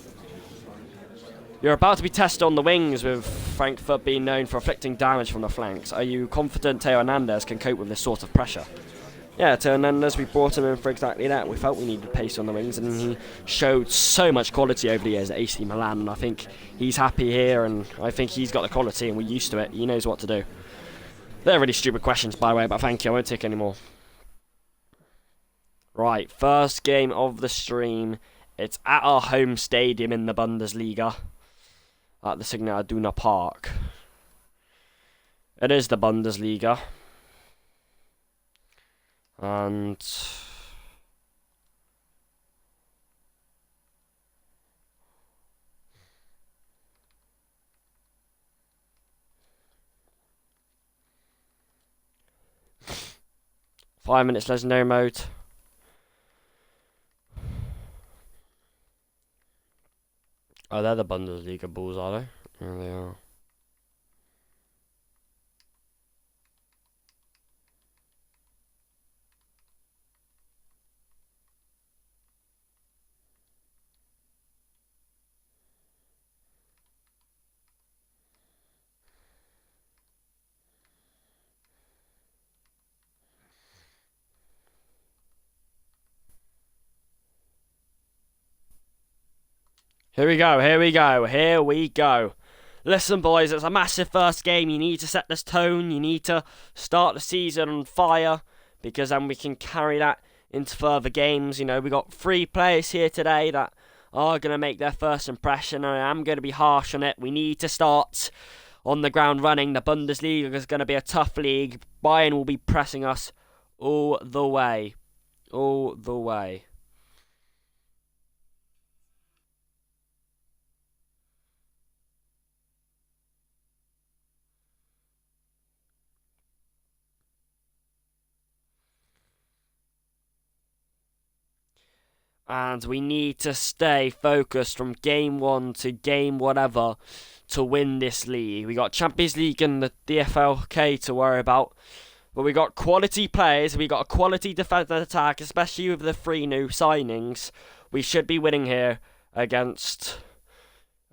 You're about to be tested on the wings, with Frankfurt being known for inflicting damage from the flanks. Are you confident Theo Hernandez can cope with this sort of pressure? Yeah, Theo Hernandez, we brought him in for exactly that. We felt we needed pace on the wings, and he showed so much quality over the years at AC Milan, and I think he's happy here, and I think he's got the quality, and we're used to it. He knows what to do. They're really stupid questions, by the way, but thank you. I won't take any more. Right, first game of the stream. It's at our home stadium in the Bundesliga, at the Signal Iduna Park. It is the Bundesliga. And five minutes legendary mode. Oh, they're the Bundesliga Bulls, are they? Yeah, they are. Here we go, here we go, here we go. Listen, boys, it's a massive first game. You need to set this tone. You need to start the season on fire, because then we can carry that into further games. We got 3 players here today that are going to make their first impression, and I am going to be harsh on it. We need to start on the ground running. The Bundesliga is going to be a tough league. Bayern will be pressing us all the way. All the way. And we need to stay focused from game 1 to game whatever to win this league. We got Champions League and the DFLK to worry about. But we got quality players. We got a quality defensive attack, especially with the 3 new signings. We should be winning here against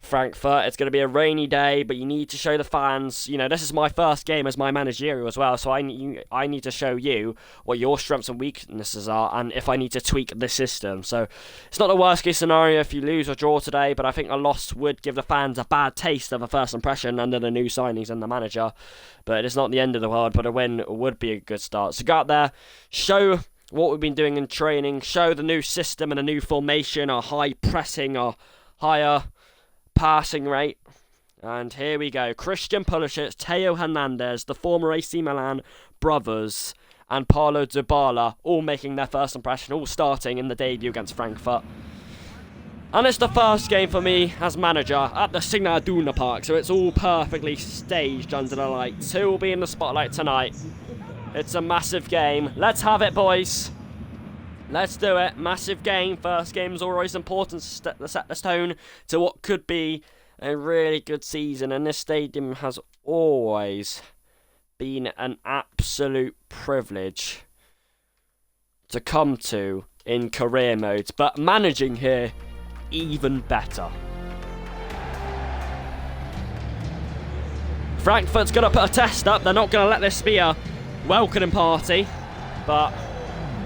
Frankfurt. It's going to be a rainy day, but you need to show the fans, you know, this is my first game as my managerial as well, so I need to show you what your strengths and weaknesses are, and if I need to tweak the system. So it's not the worst case scenario if you lose or draw today, but I think a loss would give the fans a bad taste of a first impression under the new signings and the manager. But it's not the end of the world, but a win would be a good start. So go out there, show what we've been doing in training, show the new system and a new formation, our high pressing, our higher passing rate. And here we go. Christian Pulisic, Theo Hernandez, the former AC Milan brothers, and Paulo Dybala all making their first impression, all starting in the debut against Frankfurt. And it's the first game for me as manager at the Signal Iduna Park, so it's all perfectly staged under the lights. Who will be in the spotlight tonight? It's a massive game. Let's have it, boys. Let's do it. Massive game. First game is always important to set the tone to what could be a really good season. And this stadium has always been an absolute privilege to come to in career modes. But managing here, even better. Frankfurt's going to put a test up. They're not going to let this be a welcoming party. But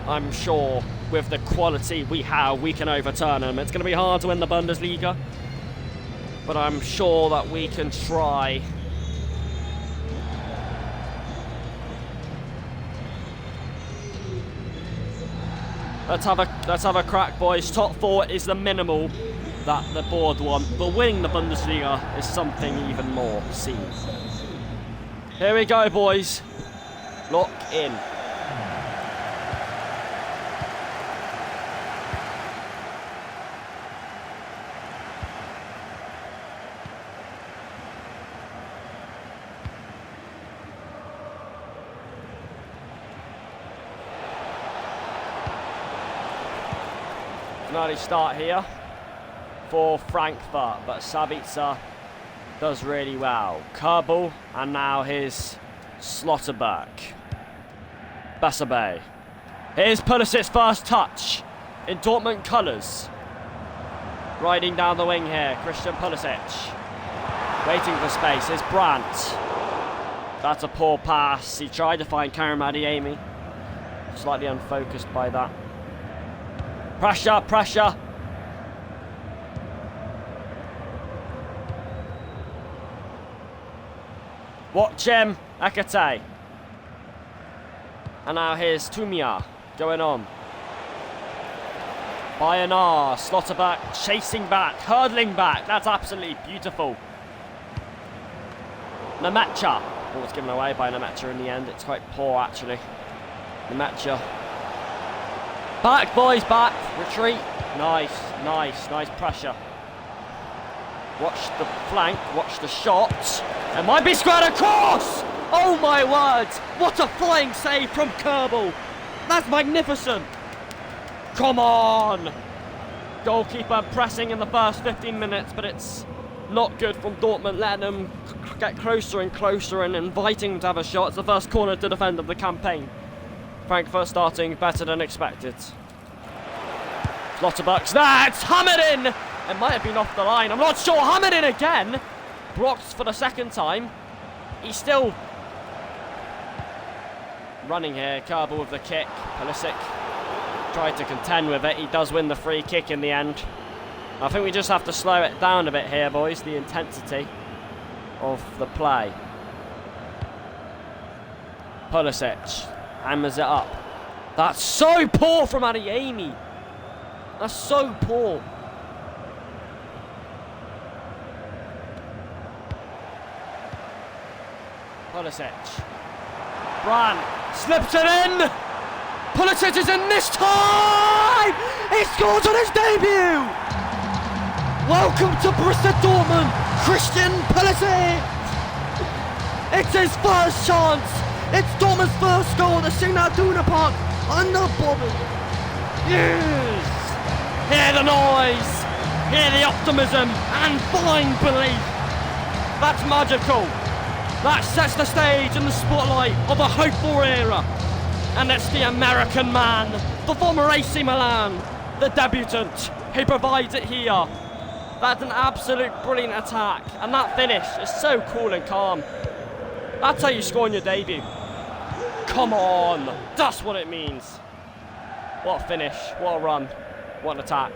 I'm sure with the quality we have, we can overturn them. It's going to be hard to win the Bundesliga, but I'm sure that we can try. Let's have a crack, boys. Top 4 is the minimal that the board want, but winning the Bundesliga is something even more. See. Here we go, boys. Lock in. An early start here for Frankfurt, but Sabitzer does really well. Kerbal, and now here's Slotterberg. Basabe. Here's Pulisic's first touch in Dortmund colours. Riding down the wing here, Christian Pulisic. Waiting for space, here's Brandt. That's a poor pass. He tried to find Karim Adeyemi. Slightly unfocused by that. Pressure, pressure. Watch him, Ekate. And now here's Tumia going on. Bayanar, Slotterback chasing back, hurdling back. That's absolutely beautiful. Namacha. Oh, it's given away by Namacha in the end. It's quite poor, actually. Namacha. Back, boys, back. Retreat. Nice, nice, nice pressure. Watch the flank, watch the shot. It might be squared across! Oh my word! What a flying save from Kerbal! That's magnificent! Come on! Goalkeeper pressing in the first 15 minutes, but it's not good from Dortmund, letting them get closer and closer and inviting them to have a shot. It's the first corner to defend of the campaign. Frankfurt starting better than expected. Slotterbucks, that's hammered in! It might have been off the line, I'm not sure. Hammered in again! Blocked for the second time. He's still running here. Kerbal with the kick. Pulisic tried to contend with it. He does win the free kick in the end. I think we just have to slow it down a bit here, boys. The intensity of the play. Pulisic hammers it up. That's so poor from Adeyemi. That's so poor. Pulisic. Brandt slips it in. Pulisic is in this time. He scores on his debut. Welcome to Borussia Dortmund, Christian Pulisic. It's his first chance. It's Dortmund's first goal at the Signal Iduna Park under Bobby. Yes. Hear the noise. Hear the optimism and blind belief. That's magical. That sets the stage in the spotlight of a hopeful era. And it's the American man, the former AC Milan, the debutant. He provides it here. That's an absolute brilliant attack. And that finish is so cool and calm. That's how you score in your debut. Come on. That's what it means. What a finish. What a run. What an attack.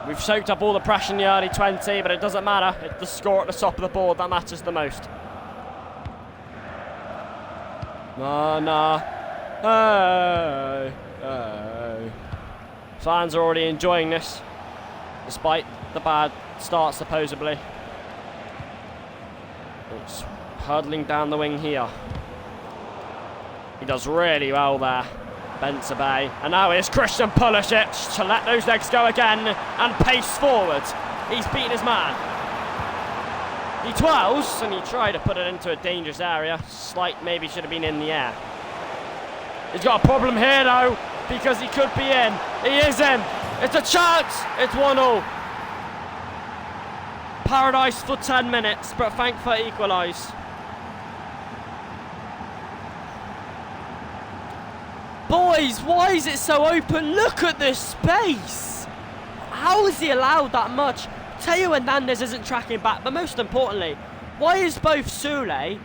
We've soaked up all the pressure in the early 20, but it doesn't matter. It's the score at the top of the board that matters the most. Nah. Hey. Fans are already enjoying this, despite the bad start, supposedly. It's hurtling down the wing here. He does really well there. Benzabay, and now here's Christian Pulisic to let those legs go again and pace forward. He's beaten his man. He twirls and he tried to put it into a dangerous area. Slight maybe should have been in the air. He's got a problem here though, because he could be in. He is in. It's a chance. It's 1-1. Paradise for 10 minutes, but Frankfurt equalise. Boys, why is it so open? Look at this space. How has he allowed that much? Theo Hernandez isn't tracking back, but most importantly, why is both Sule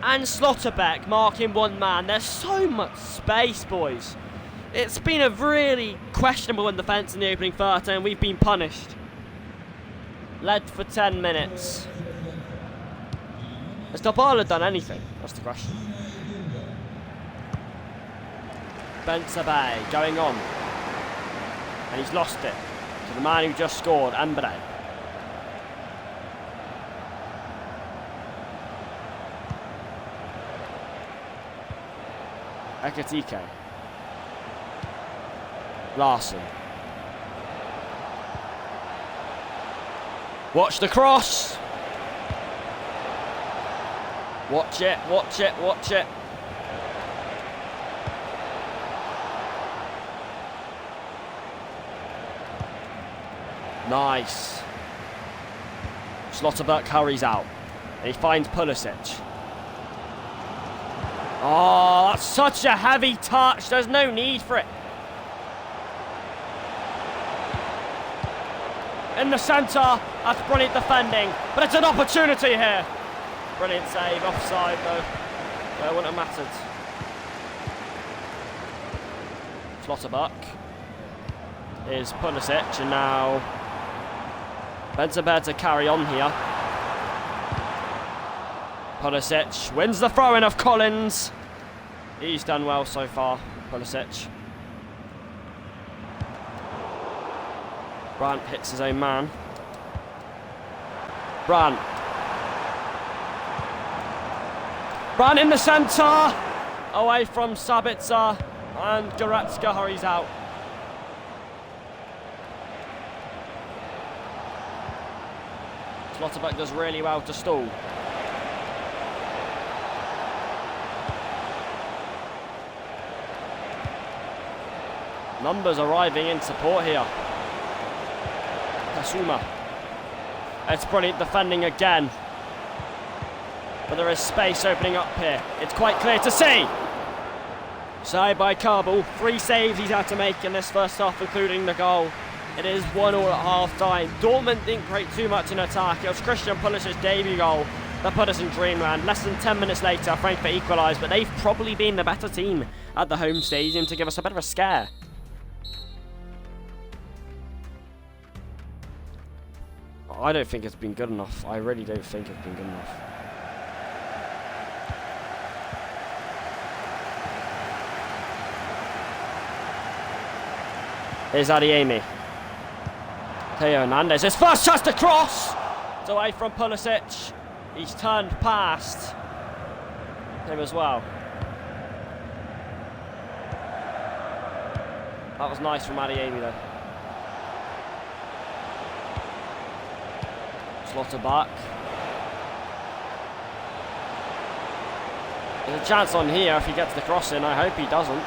and Slotterbeck marking one man? There's so much space, boys. It's been a really questionable in defence in the opening 30, and we've been punished. Led for 10 minutes. Has Dabala done anything? That's the question. Benzabay going on. And he's lost it to the man who just scored, Ambre. Ekatike. Larson. Watch the cross. Watch it, watch it, watch it. Nice. Slotterbeck hurries out. And he finds Pulisic. Oh, that's such a heavy touch. There's no need for it. In the centre, that's brilliant defending. But it's an opportunity here. Brilliant save, offside though. It wouldn't have mattered. Slotterbeck is Pulisic, and now Benzabay to carry on here. Pulisic wins the throw-in of Collins. He's done well so far, Pulisic. Brandt hits his own man. Brandt in the centre, away from Sabitzer, and Goretzka hurries out. Slotterbeck does really well to stall. Numbers arriving in support here. Kasuma. It's brilliant defending again. But there is space opening up here. It's quite clear to see. Side by Kabul. 3 saves he's had to make in this first half, including the goal. It is 1-1 at half time. Dortmund didn't create too much in attack. It was Christian Pulisic's debut goal that put us in dreamland. Less than 10 minutes later, Frankfurt equalised, but they've probably been the better team at the home stadium to give us a bit of a scare. I don't think it's been good enough. I really don't think it's been good enough. Here's Adeyemi. Theo Hernandez, his first chance to cross! It's away from Pulisic. He's turned past him as well. That was nice from Adeyemi though. Slotterbeck. There's a chance on here if he gets the cross in. I hope he doesn't.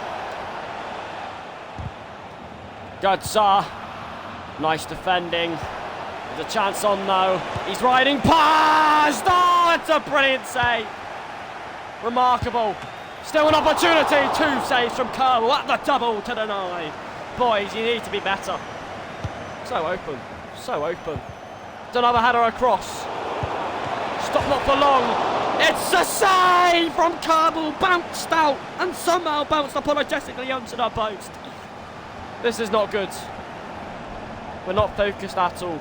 Götze. Nice defending. There's a chance on though. He's riding past. Oh, it's a brilliant save. Remarkable. Still an opportunity. 2 saves from Kerbal at the double to deny. Boys, you need to be better. So open. So open. It's another header across. Stop not for long. It's a save from Kerbal. Bounced out and somehow bounced apologetically onto the post. This is not good. We're not focused at all.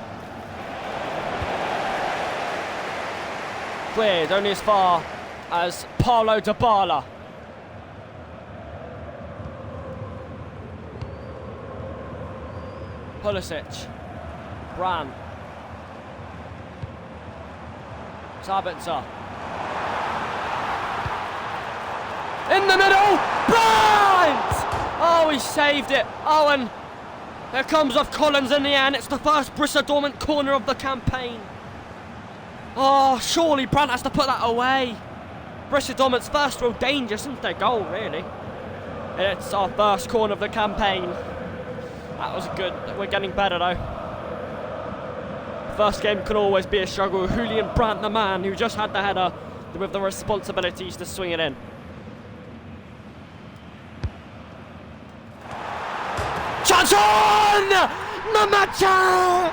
Cleared only as far as Paulo Dybala. Pulisic. Bran. Sabitzer. In the middle. Bryant! Oh, he saved it. Oh, and there comes off Collins in the end. It's the first Borussia Dortmund corner of the campaign. Oh, surely Brandt has to put that away. Borussia Dortmund's first real danger since their goal, really. It's our first corner of the campaign. That was good. We're getting better, though. First game can always be a struggle. Julian Brandt, the man who just had the header with the responsibilities to swing it in. Chance on! Namacha!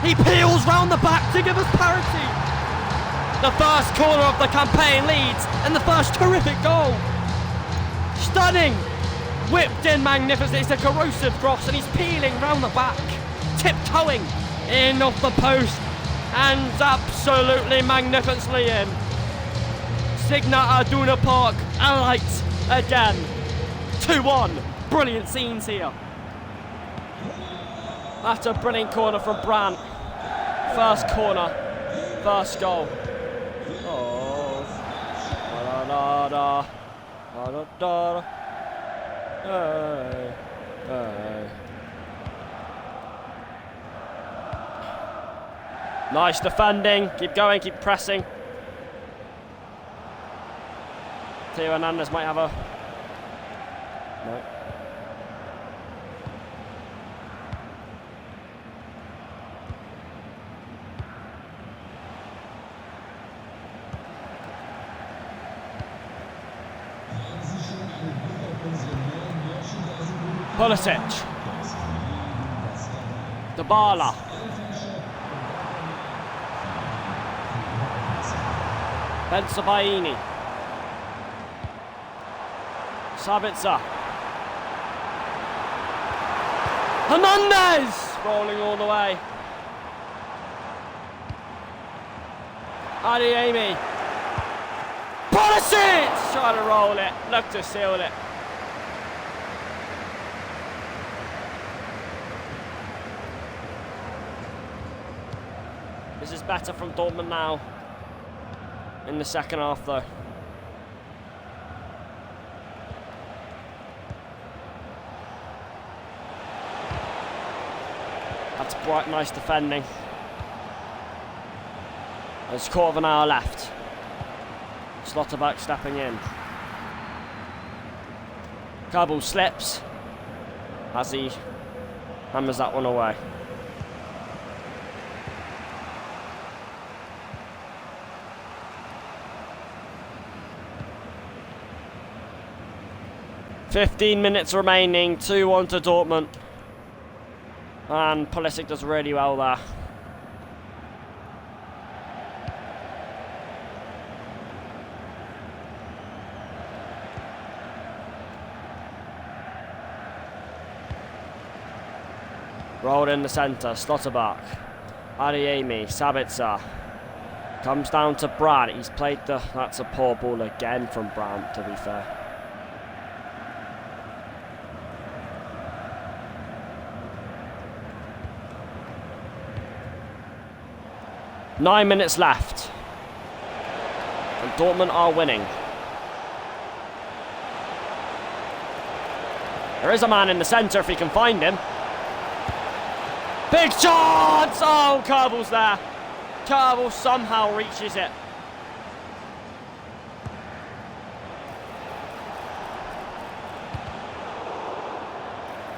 He peels round the back to give us parity. The first corner of the campaign leads, and the first terrific goal. Stunning. Whipped in magnificently. It's a corrosive cross, and he's peeling round the back, tiptoeing in off the post, and absolutely magnificently in. Signal Iduna Park alight again. 2-1. Brilliant scenes here. That's a brilliant corner from Brandt. First corner, first goal. Oh. Da-da-da-da. Da-da-da-da. Hey. Hey. Nice defending. Keep going, keep pressing. Theo Hernandez might have a... No. Pulisic. Dybala. Bensebaini. Sabitzer. Hernandez! Rolling all the way. Adeyemi. Pulisic! Trying to roll it. Look to seal it. This is better from Dortmund now. In the second half, though. That's bright, nice defending. There's a quarter of an hour left. Slotterback stepping in. Kerbal slips as he hammers that one away. "15 minutes remaining, 2-1 to Dortmund. And Pulisic does really well there. Rolled in the centre, Slotterback. Adeyemi, Sabitzer. Comes down to Brandt. He's played the... That's a poor ball again from Brandt, to be fair. Nine minutes left. And Dortmund are winning. There is a man in the centre if he can find him. Big chance! Oh, Kerbal's there. Kerbal somehow reaches it.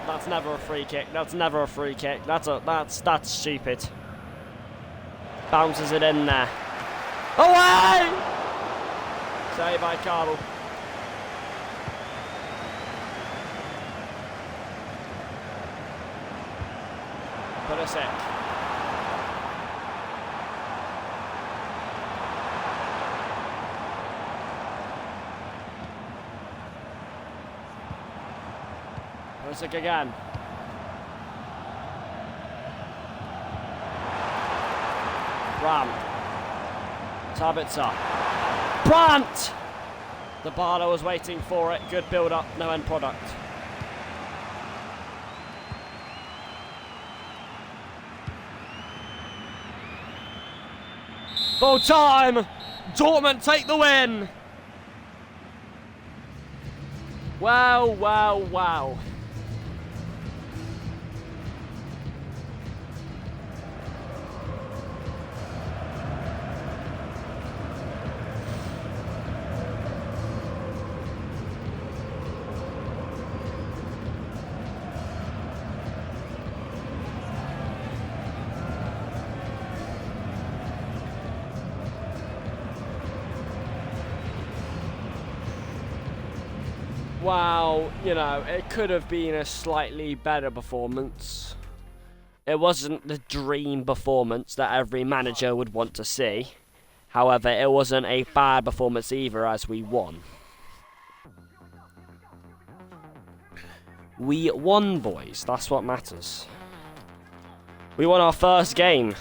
That's never a free kick. That's never a free kick. That's stupid. Bounces it in there. Away! save by Carl. Pulisic. Pulisic again. Brandt. Tabitza. Brandt! The Barlow was waiting for it. Good build-up, no end product. Full time! Dortmund take the win! Wow, wow, wow. Wow, you know, it could have been a slightly better performance. It wasn't the dream performance that every manager would want to see. However, it wasn't a bad performance either, as we won. We won, boys. That's what matters. We won our first game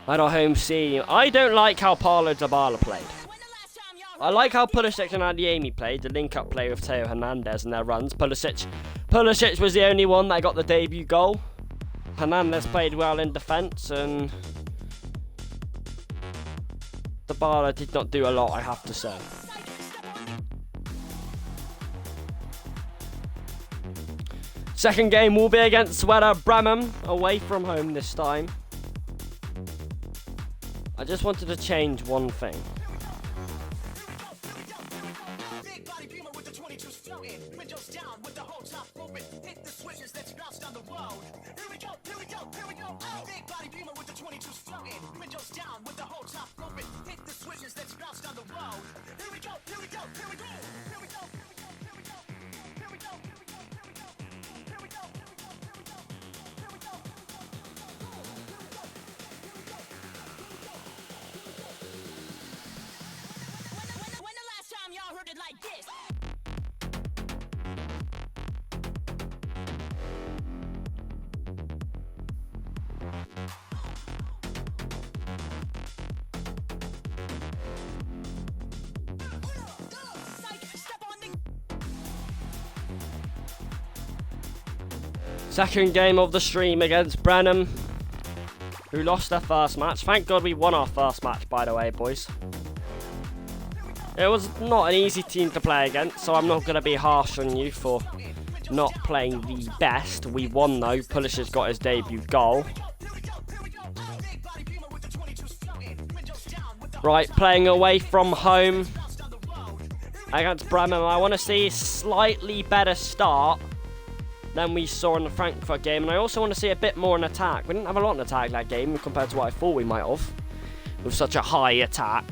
at our home stadium. I don't like how Paulo Dybala played. I like how Pulisic and Adeyemi played, the link-up play with Theo Hernandez and their runs. Pulisic was the only one that got the debut goal. Hernandez played well in defence, and Dybala did not do a lot, I have to say. Second game will be against Werder Bremen, away from home this time. I just wanted to change one thing. Second game of the stream against Brenham, who lost their first match. Thank God we won our first match, by the way, boys. It was not an easy team to play against, so I'm not going to be harsh on you for not playing the best. We won though. Pulisic's got his debut goal. Right, playing away from home against Bremen. I want to see a slightly better start than we saw in the Frankfurt game, and I also want to see a bit more in attack. We didn't have a lot in attack that game compared to what I thought we might have, with such a high attack.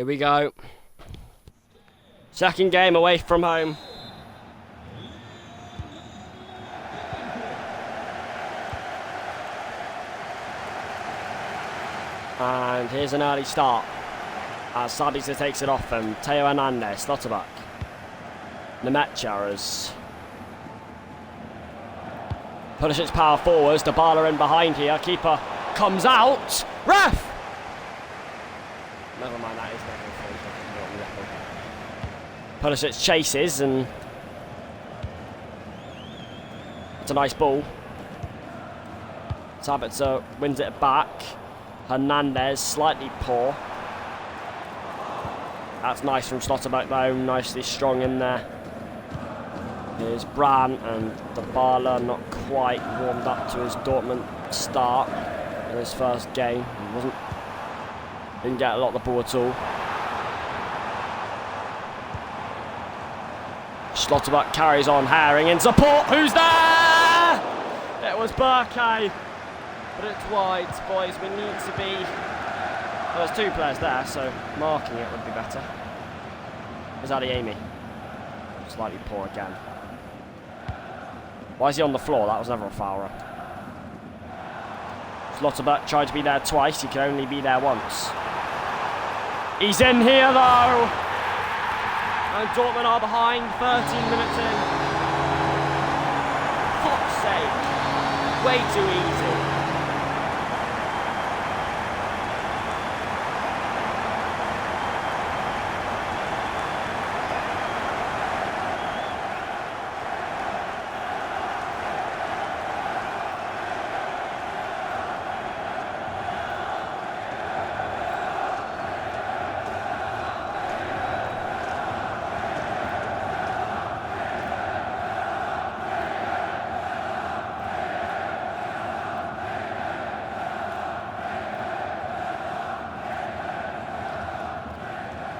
Here we go. Second game away from home. And here's an early start. As Sabitzer takes it off from Teo Hernandez, Slotterback. Nemetja as Pulisic's power forwards, Dybala in behind here, keeper comes out, ref! Never mind, that is definitely Pulisic chases and it's a nice ball. Sabitzer wins it back. Hernandez slightly poor. That's nice from Slotterback though, nicely strong in there. Here's Brandt and Dybala not quite warmed up to his Dortmund start in his first game. Didn't get a lot of the ball at all. Slotterback carries on, Herring in support. Who's there? It was Burke. But it's wide, boys. We need to be... Well, there's two players there, so marking it would be better. There's Adeyemi. Slightly poor again. Why is he on the floor? That was never a foul. Slotterback tried to be there twice. He can only be there once. He's in here, though. And Dortmund are behind, 13 minutes in. Fuck's sake. Way too easy.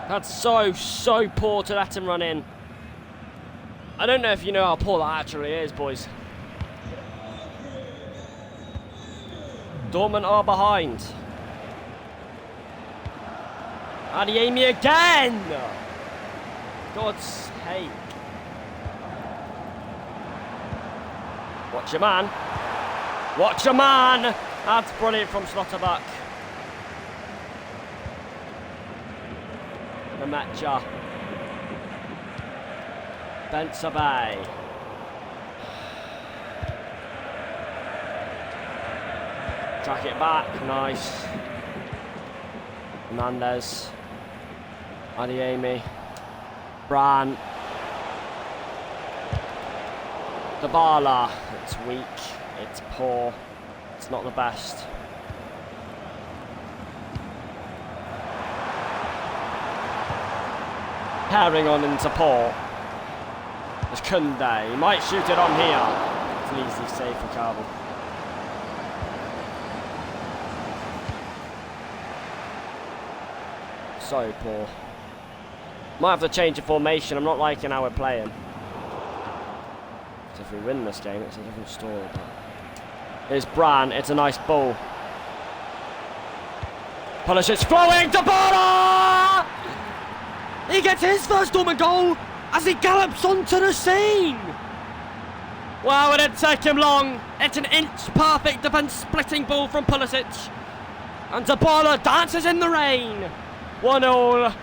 That's so poor to let him run in. I don't know if you know how poor that actually is, boys. Dortmund are behind. Adeyemi again! God's sake. Watch your man. Watch your man! That's brilliant from Slotterback. Nemetja. Bensabay. Track it back, nice. Hernandez. Adeyemi. Brandt. Dybala. It's weak, it's poor, it's not the best. Herring on in support. There's Kunde. He might shoot it on here. It's an easy save for Carvel. So poor. Might have to change the formation. I'm not liking how we're playing. So if we win this game, it's a different story. But here's Brandt. It's a nice ball. Pulisic's flowing. Dybala! He gets his first Dortmund goal as he gallops onto the scene. Wow, it didn't take him long. It's an inch-perfect defence-splitting ball from Pulisic. And Dybala dances in the rain. 1-0.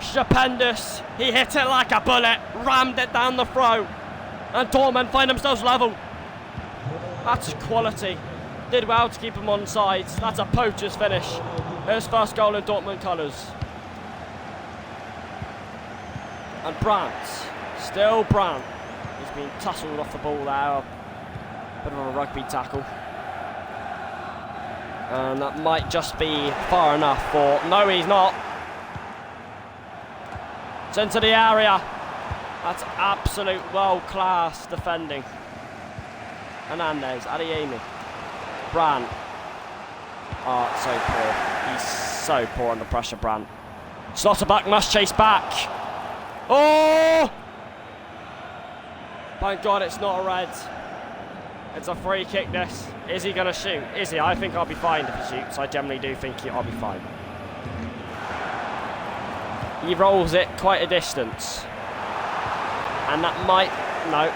Stupendous. He hit it like a bullet, rammed it down the throat. And Dortmund find themselves level. That's quality. Did well to keep him on sides. That's a poacher's finish. His first goal in Dortmund colours. And Brandt, still Brandt. He's been tussled off the ball there. Bit of a rugby tackle. And that might just be far enough for... No, he's not. It's into the area. That's absolute world-class defending. Hernandez, Adeyemi, Brandt. Oh, it's so poor. He's so poor under pressure, Brandt. Slotterback must chase back. Oh! Thank God it's not a red. It's a free kick, this. Is he going to shoot? Is he? I think I'll be fine if he shoots. I generally do think I'll be fine. He rolls it quite a distance. And that might... No.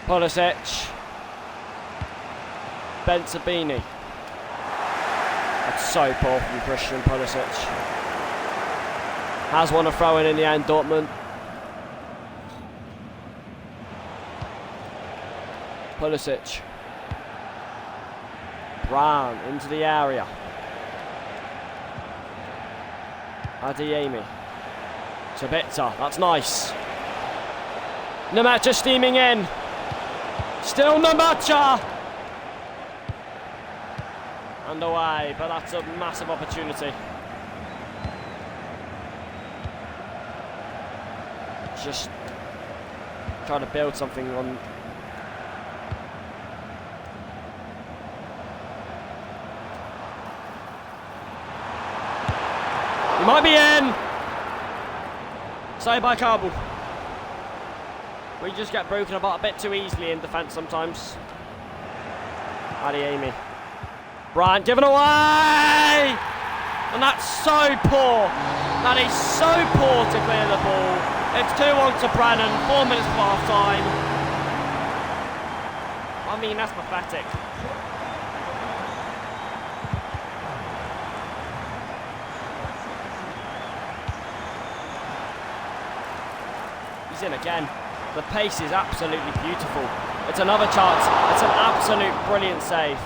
Pulisic. Bensabini. That's so poor from Christian Pulisic. Has won a throw-in in the end, Dortmund. Pulisic. Brown into the area. Adeyemi. Sabitzer, that's nice. Namacha steaming in. Still Namacha! And away, but that's a massive opportunity. Just trying to build something on. He might be in! Saved by Kabul. We just get broken apart a bit too easily in defence sometimes. Adeyemi. Bryant given away! And that's so poor. That is so poor to clear the ball. It's 2-1 to Brennan, 4 minutes past half time. I mean, that's pathetic. He's in again. The pace is absolutely beautiful. It's another chance. It's an absolute brilliant save.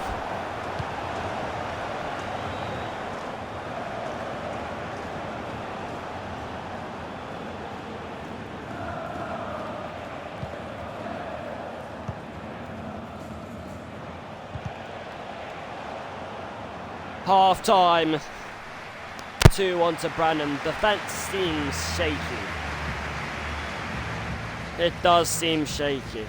Half time. 2-1 to Brannan. Defence seems shaky. It does seem shaky.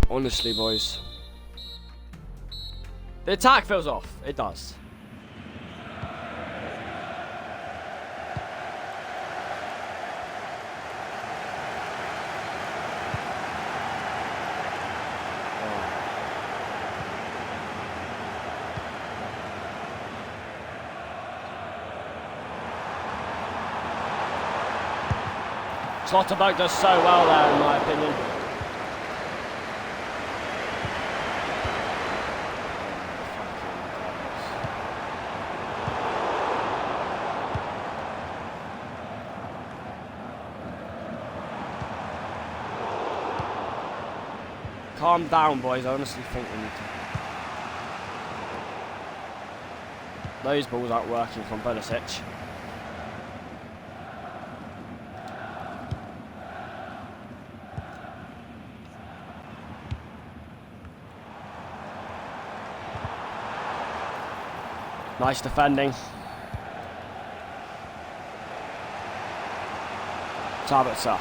Honestly, boys. The attack feels off. It does. Slotterberg does so well there, in my opinion. Calm down, boys. I honestly think we need to. Those balls aren't working from Pulisic. Nice defending. Sabitzer.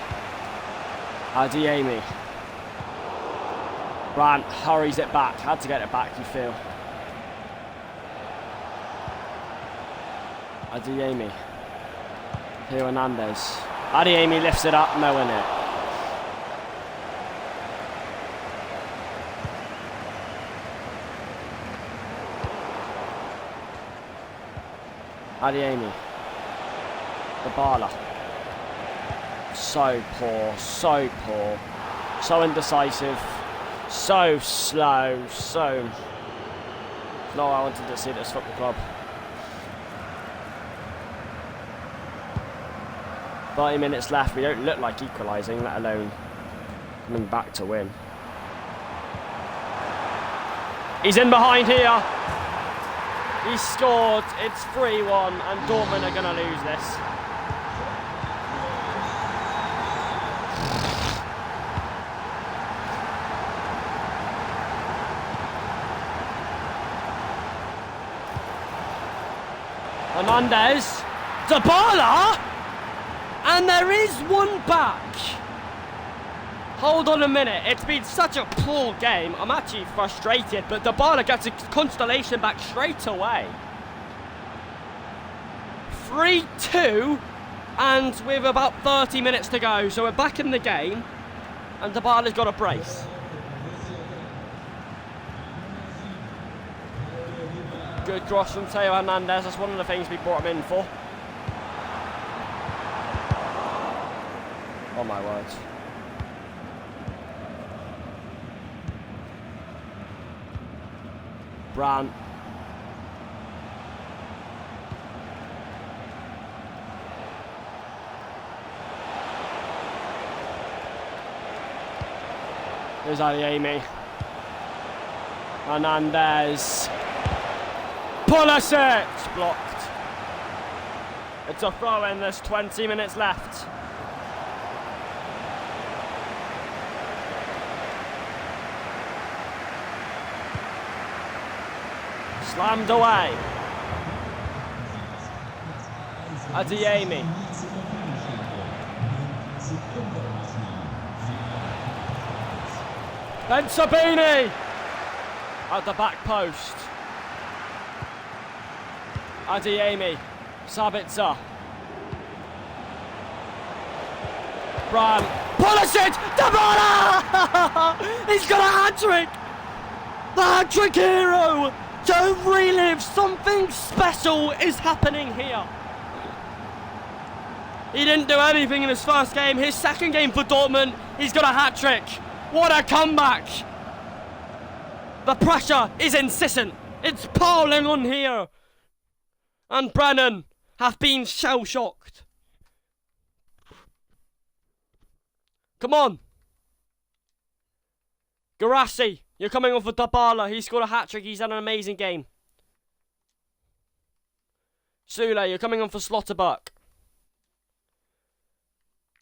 Adeyemi. Brandt hurries it back. Had to get it back, you feel. Adeyemi. Here Hernandez. Adeyemi lifts it up, no in it. Adeyemi. Dybala. So poor, so poor. So indecisive. So slow, so... No, I wanted to see this football club. 30 minutes left, we don't look like equalising, let alone coming back to win. He's in behind here. He scored, it's 3-1 and Dortmund are going to lose this. Hernandez, Dybala, and there is one back. Hold on a minute, it's been such a poor game. I'm actually frustrated, but Dybala gets a constellation back straight away. 3-2, and with about 30 minutes to go. So we're back in the game, and Dybala's got a brace. Good cross from Theo Hernandez. That's one of the things we brought him in for. Oh my words. Brandt. Here's Adeyemi. Hernandez. Pulisic! Blocked. It's a throw in, there's 20 minutes left. Slammed away. Adeyemi. Then Sabini at the back post. Adeyemi, Sabitzer. Brandt, Pulisic, Dybala! He's got a hat-trick! The hat-trick hero! To relive, something special is happening here. He didn't do anything in his first game. His second game for Dortmund, he's got a hat-trick. What a comeback! The pressure is incessant. It's piling on here. And Brennan have been shell-shocked. Come on. Guirassy, you're coming on for Dybala. He scored a hat-trick. He's had an amazing game. Sule, you're coming on for Slotterbuck.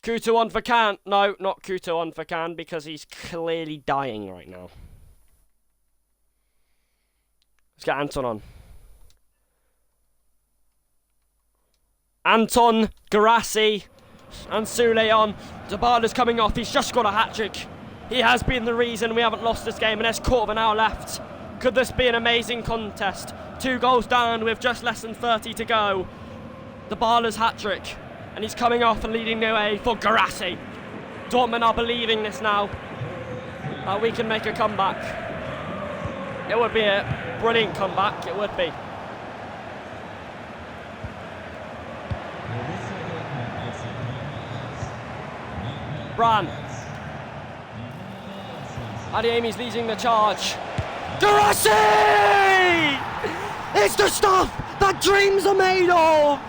Kuto on for Can. No, not Kuto on for Can because he's clearly dying right now. Let's get Anton on. Anton, Guirassy, and Sule on. Dybala's coming off. He's just got a hat-trick. He has been the reason we haven't lost this game, and there's quarter of an hour left. Could this be an amazing contest? 2 goals down with just less than 30 to go. Dybala's hat-trick. And he's coming off and leading the way for Guirassy. Dortmund are believing this now. We can make a comeback. It would be a brilliant comeback. It would be. Brandt. Adeyemi's leading the charge. Guirassy! It's the stuff that dreams are made of!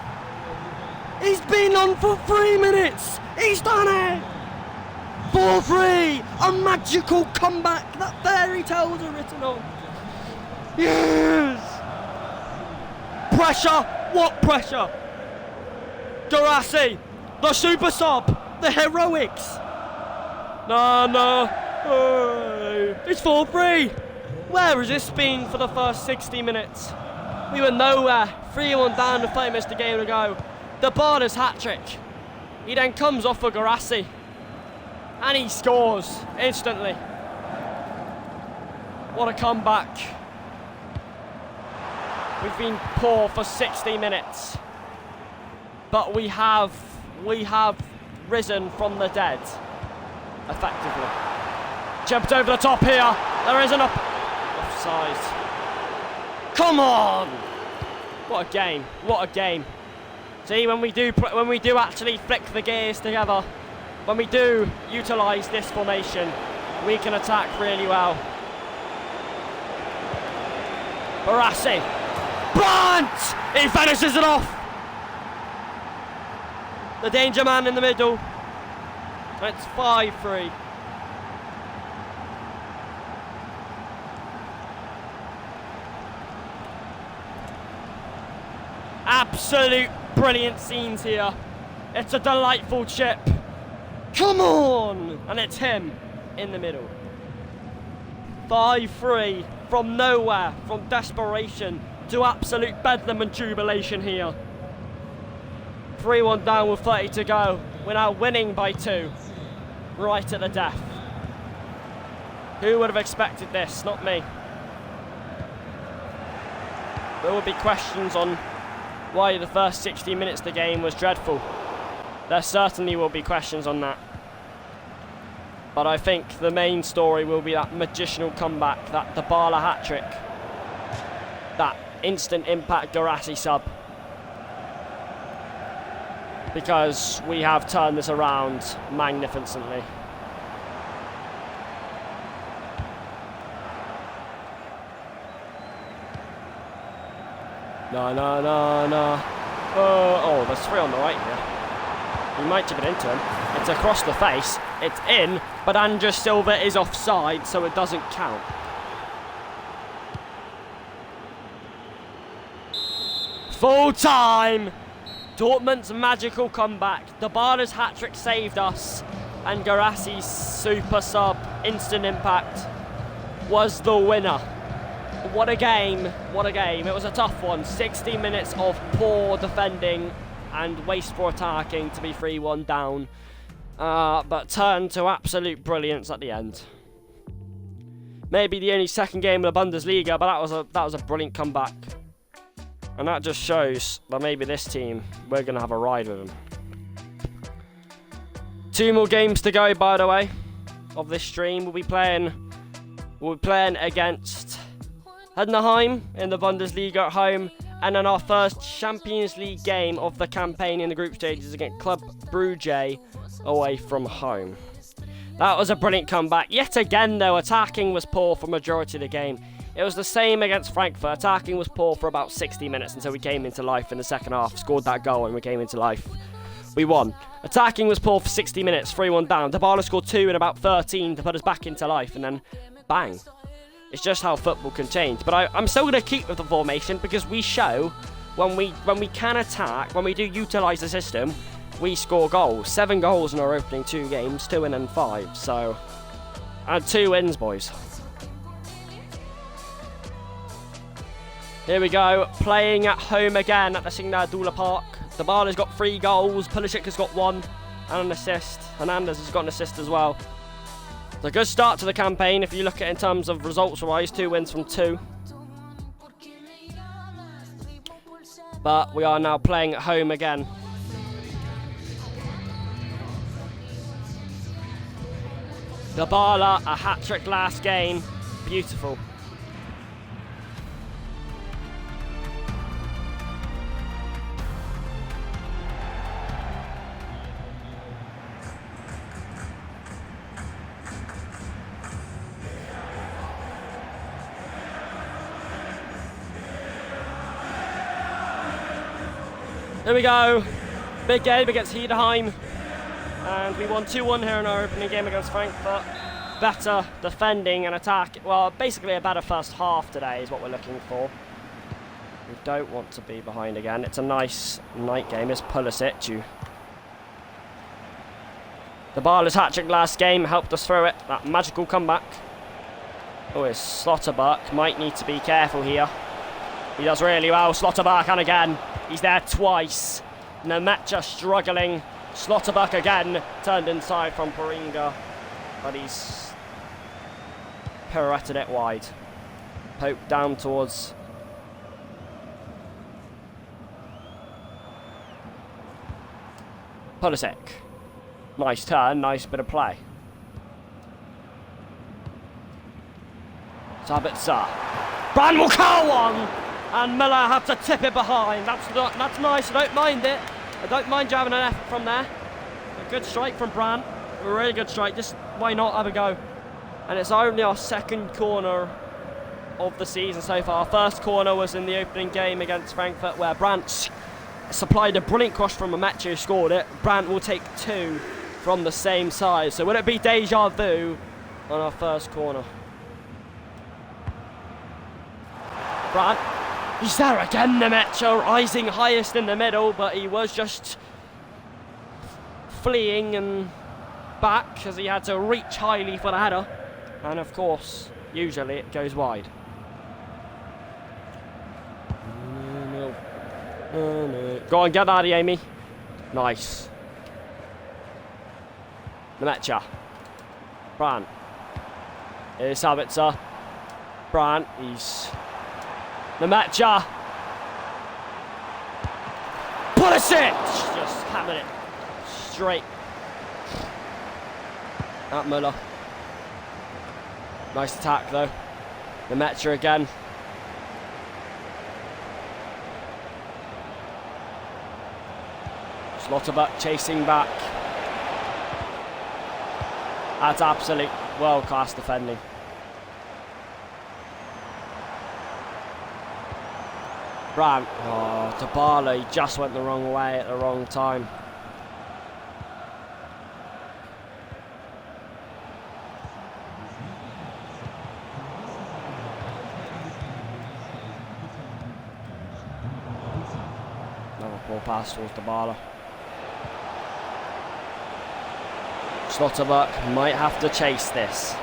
He's been on for 3 minutes. He's done it. 4-3. A magical comeback that fairy tales are written on. Yes. Pressure. What pressure? Guirassy, the super sub, the heroics. No. It's 4-3. Where has this been for the first 60 minutes? We were nowhere. 3-1 down with 5 minutes to game to go. Dybala's hat-trick. He then comes off for Guirassy. And he scores instantly. What a comeback. We've been poor for 60 minutes. But we have risen from the dead. Effectively. Jumped over the top here. There is an offside. Come on! What a game. What a game. See, when we do actually flick the gears together, when we do utilise this formation, we can attack really well. Guirassy. Brandt! He finishes it off! The danger man in the middle. It's 5-3. Absolute brilliant scenes here. It's a delightful chip. Come on! And it's him in the middle. 5-3 from nowhere, from desperation to absolute bedlam and jubilation here. 3-1 down with 30 to go. We're now winning by 2. Right at the death. Who would have expected this? Not me. There will be questions on why the first 60 minutes of the game was dreadful. There certainly will be questions on that. But I think the main story will be that magicianal comeback, that Dybala hat-trick, that instant impact Guirassy sub. Because we have turned this around magnificently. No. Oh, there's 3 on the right here. He might chip it into him. It's across the face. It's in, but Andres Silva is offside, so it doesn't count. Full time! Dortmund's magical comeback. Dybala's hat-trick saved us, and Guirassy's super sub, instant impact, was the winner. What a game, what a game. It was a tough one. 60 minutes of poor defending and wasteful attacking to be 3-1 down. But turned to absolute brilliance at the end. Maybe the only second game of the Bundesliga, but that was a brilliant comeback. And that just shows that maybe this team, we're going to have a ride with them. 2 more games to go, by the way, of this stream. We'll be playing against Heidenheim in the Bundesliga at home, and then our first Champions League game of the campaign in the group stages against Club Brugge away from home. That was a brilliant comeback. Yet again, though, attacking was poor for majority of the game. It was the same against Frankfurt. Attacking was poor for about 60 minutes until we came into life in the second half, scored that goal, and we came into life. We won. Attacking was poor for 60 minutes, 3-1 down. Dybala scored 2 in about 13 to put us back into life, and then bang. It's just how football can change. But I'm still going to keep with the formation because we show when we can attack, when we do utilise the system, we score goals. 7 goals in our opening 2 games, 2 and then 5. So, and 2 wins, boys. Here we go, playing at home again at the Signal Iduna Park. Dybala's got 3 goals, Pulisic has got 1 and an assist. Hernandez has got an assist as well. It's a good start to the campaign if you look at it in terms of results-wise, 2 wins from 2. But we are now playing at home again. Dybala, a hat-trick last game. Beautiful. There we go, big game against Heidenheim, and we won 2-1 here in our opening game against Frankfurt. Better defending and attack, well, basically a better first half today is what we're looking for. We don't want to be behind again. It's a nice night game. It's Pulisic. Dybala's hat-trick last game helped us through it, that magical comeback. Oh, it's Slotterbuck, might need to be careful here. He does really well, Slotterbuck, and again. He's there twice. Nemetja struggling. Slotterbuck again. Turned inside from Poringa. But he's pirouetted it wide. Pope down towards Pulisic. Nice turn, nice bit of play. Sabitzer. Brand will call one! And Miller had to tip it behind. That's nice. I don't mind it. I don't mind you having an effort from there. A good strike from Brandt. A really good strike. Just why not have a go? And it's only our second corner of the season so far. Our first corner was in the opening game against Frankfurt, where Brandt supplied a brilliant cross from Nemetja, who scored it. Brandt will take 2 from the same side. So will it be deja vu on our first corner? Brandt. He's there again, Nemetja, rising highest in the middle, but he was just fleeing and back as he had to reach highly for the header. And of course, usually it goes wide. Go on, get that, Amy. Nice. Nemetja. Brandt. Here's Sabitzer. Brandt, he's... Nemetja. Pulisic! Just hammered it straight at Müller. Nice attack though. The Metcher again. Schlotterbeck chasing back. That's absolute world-class defending. Brandt. Oh, Dybala, he just went the wrong way at the wrong time. Another poor pass towards Dybala. Schlotterbeck might have to chase this.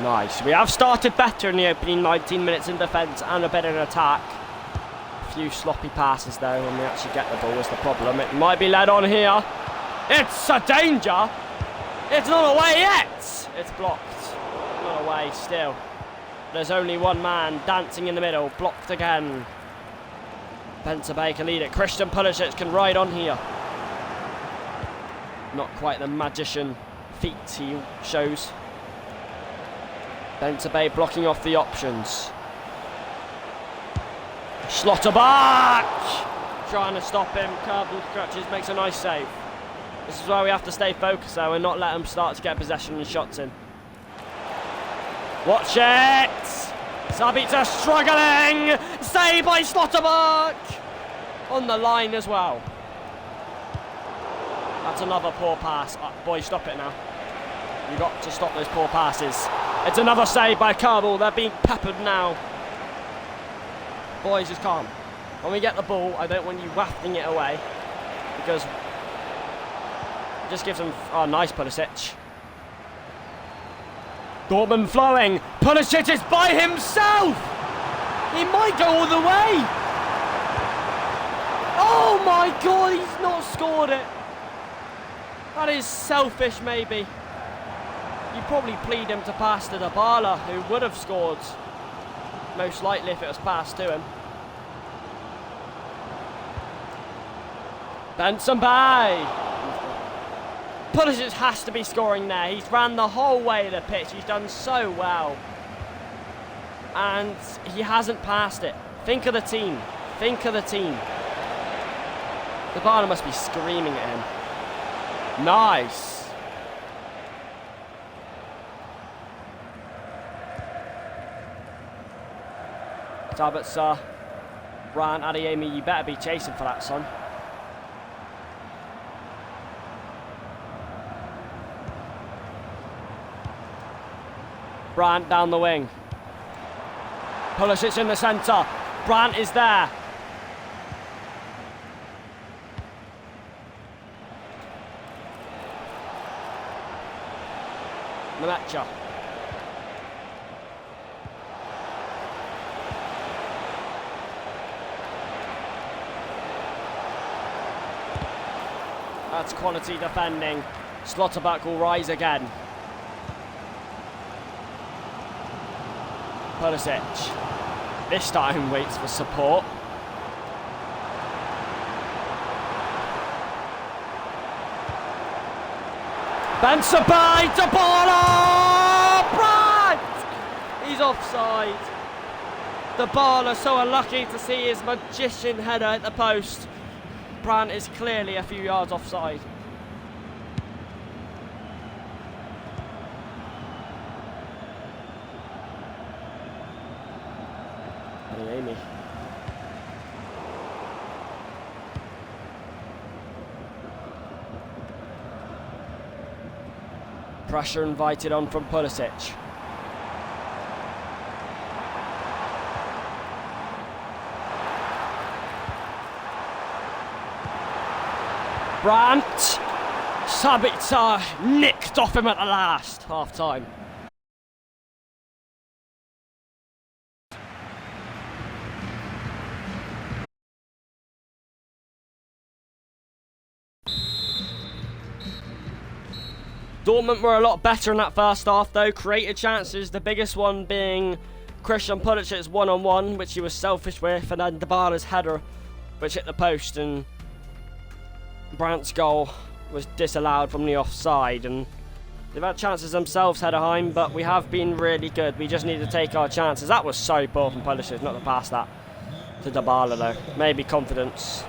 Nice. We have started better in the opening 19 minutes in defence and a bit in attack. A few sloppy passes though when we actually get the ball is the problem. It might be led on here. It's a danger. It's not away yet. It's blocked. Not away still. There's only one man dancing in the middle. Blocked again. Benteke can lead it. Christian Pulisic can ride on here. Not quite the magician feat he shows. Benteke blocking off the options. Schlotterbeck! Trying to stop him. Carbon crutches, makes a nice save. This is why we have to stay focused though and not let them start to get possession and shots in. Watch it! Sabitzer struggling! Saved by Schlotterbeck! On the line as well. That's another poor pass. Oh, boys, stop it now. You've got to stop those poor passes. It's another save by Kabul. They're being peppered now. Boys, just calm. When we get the ball, I don't want you wafting it away. Because it just gives them... Oh, nice Pulisic. Dortmund flowing. Pulisic is by himself. He might go all the way. Oh my God, he's not scored it. That is selfish, maybe. You probably plead him to pass to Dybala, who would have scored most likely if it was passed to him. Benson Bay! Pulisic has to be scoring there. He's ran the whole way of the pitch. He's done so well. And he hasn't passed it. Think of the team. Think of the team. Dybala must be screaming at him. Nice. Sabitzer, Brandt, Adeyemi, you better be chasing for that, son. Brandt down the wing. Pulisic in the centre. Brandt is there. Nemetcha. That's quality defending. Schlotterbeck will rise again. Pulisic. This time waits for support. Benteke, Dybala! Brandt! He's offside. Dybala so unlucky to see his magician header at the post. Brandt is clearly a few yards offside. Adeyemi. Pressure invited on from Pulisic. Brandt. Sabitzer nicked off him at the last half time. Dortmund were a lot better in that first half though, created chances, the biggest one being Christian Pulisic's one-on-one, which he was selfish with, and then Dybala's header which hit the post, and Brandt's goal was disallowed from the offside, and they've had chances themselves, Hedderheim, but we have been really good. We just need to take our chances. That was so poor from Pulisic not to pass that to Dybala though. Maybe confidence.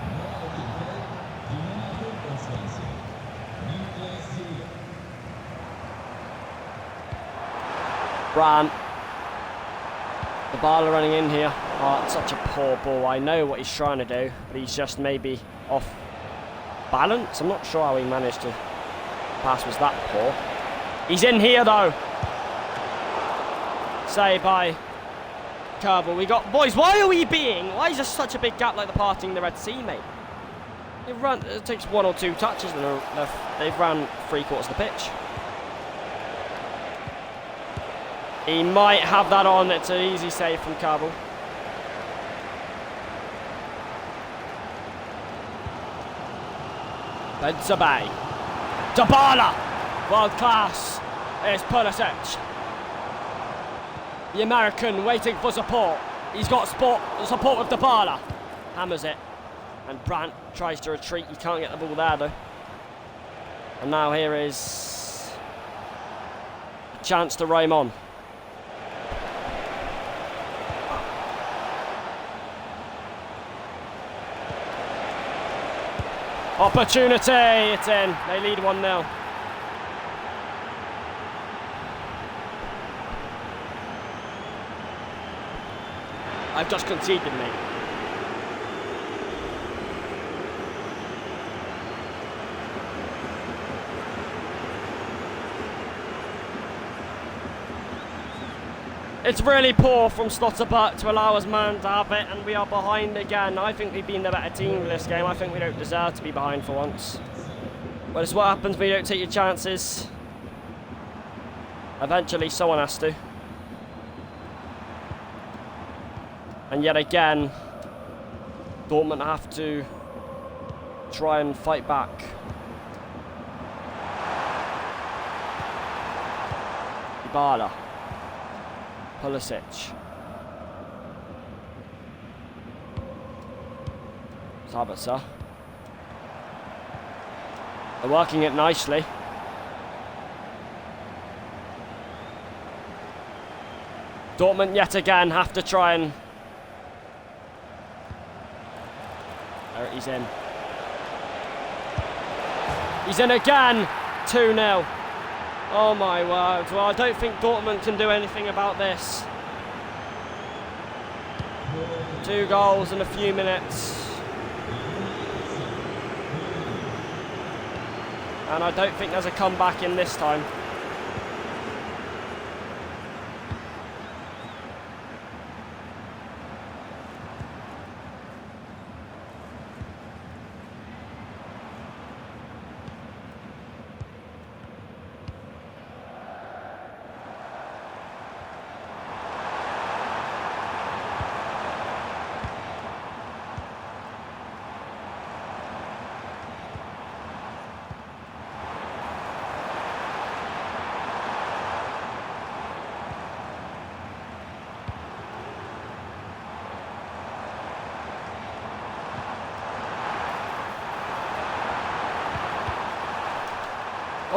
Brandt. Dybala running in here. Oh, it's such a poor ball. I know what he's trying to do, but he's just maybe off balance. I'm not sure how he managed to pass was that poor. He's in here though. Saved by Kerbal. We got boys. Why is there such a big gap like the parting the Red Sea, mate? It takes one or two touches and they've ran 3/4 of the pitch. He might have that on. It's an easy save from Kerbal. Benzabay. Dybala. World class. It's Pulisic. The American waiting for support. He's got support with Dybala. Hammers it. And Brandt tries to retreat. He can't get the ball there though. And now here is a chance to roam on. Opportunity, it's in. They lead 1-0. I've just conceded, mate. It's really poor from Slotterbutt to allow us man to have it, and we are behind again. I think we've been the better team in this game. I think we don't deserve to be behind for once. But it's what happens when you don't take your chances. Eventually someone has to. And yet again, Dortmund have to try and fight back. Dybala. Pulisic. Sabitzer. They're working it nicely. Dortmund yet again have to try and... There he's in. He's in again! 2-0. Oh my word. Well, I don't think Dortmund can do anything about this. 2 goals in a few minutes. And I don't think there's a comeback in this time.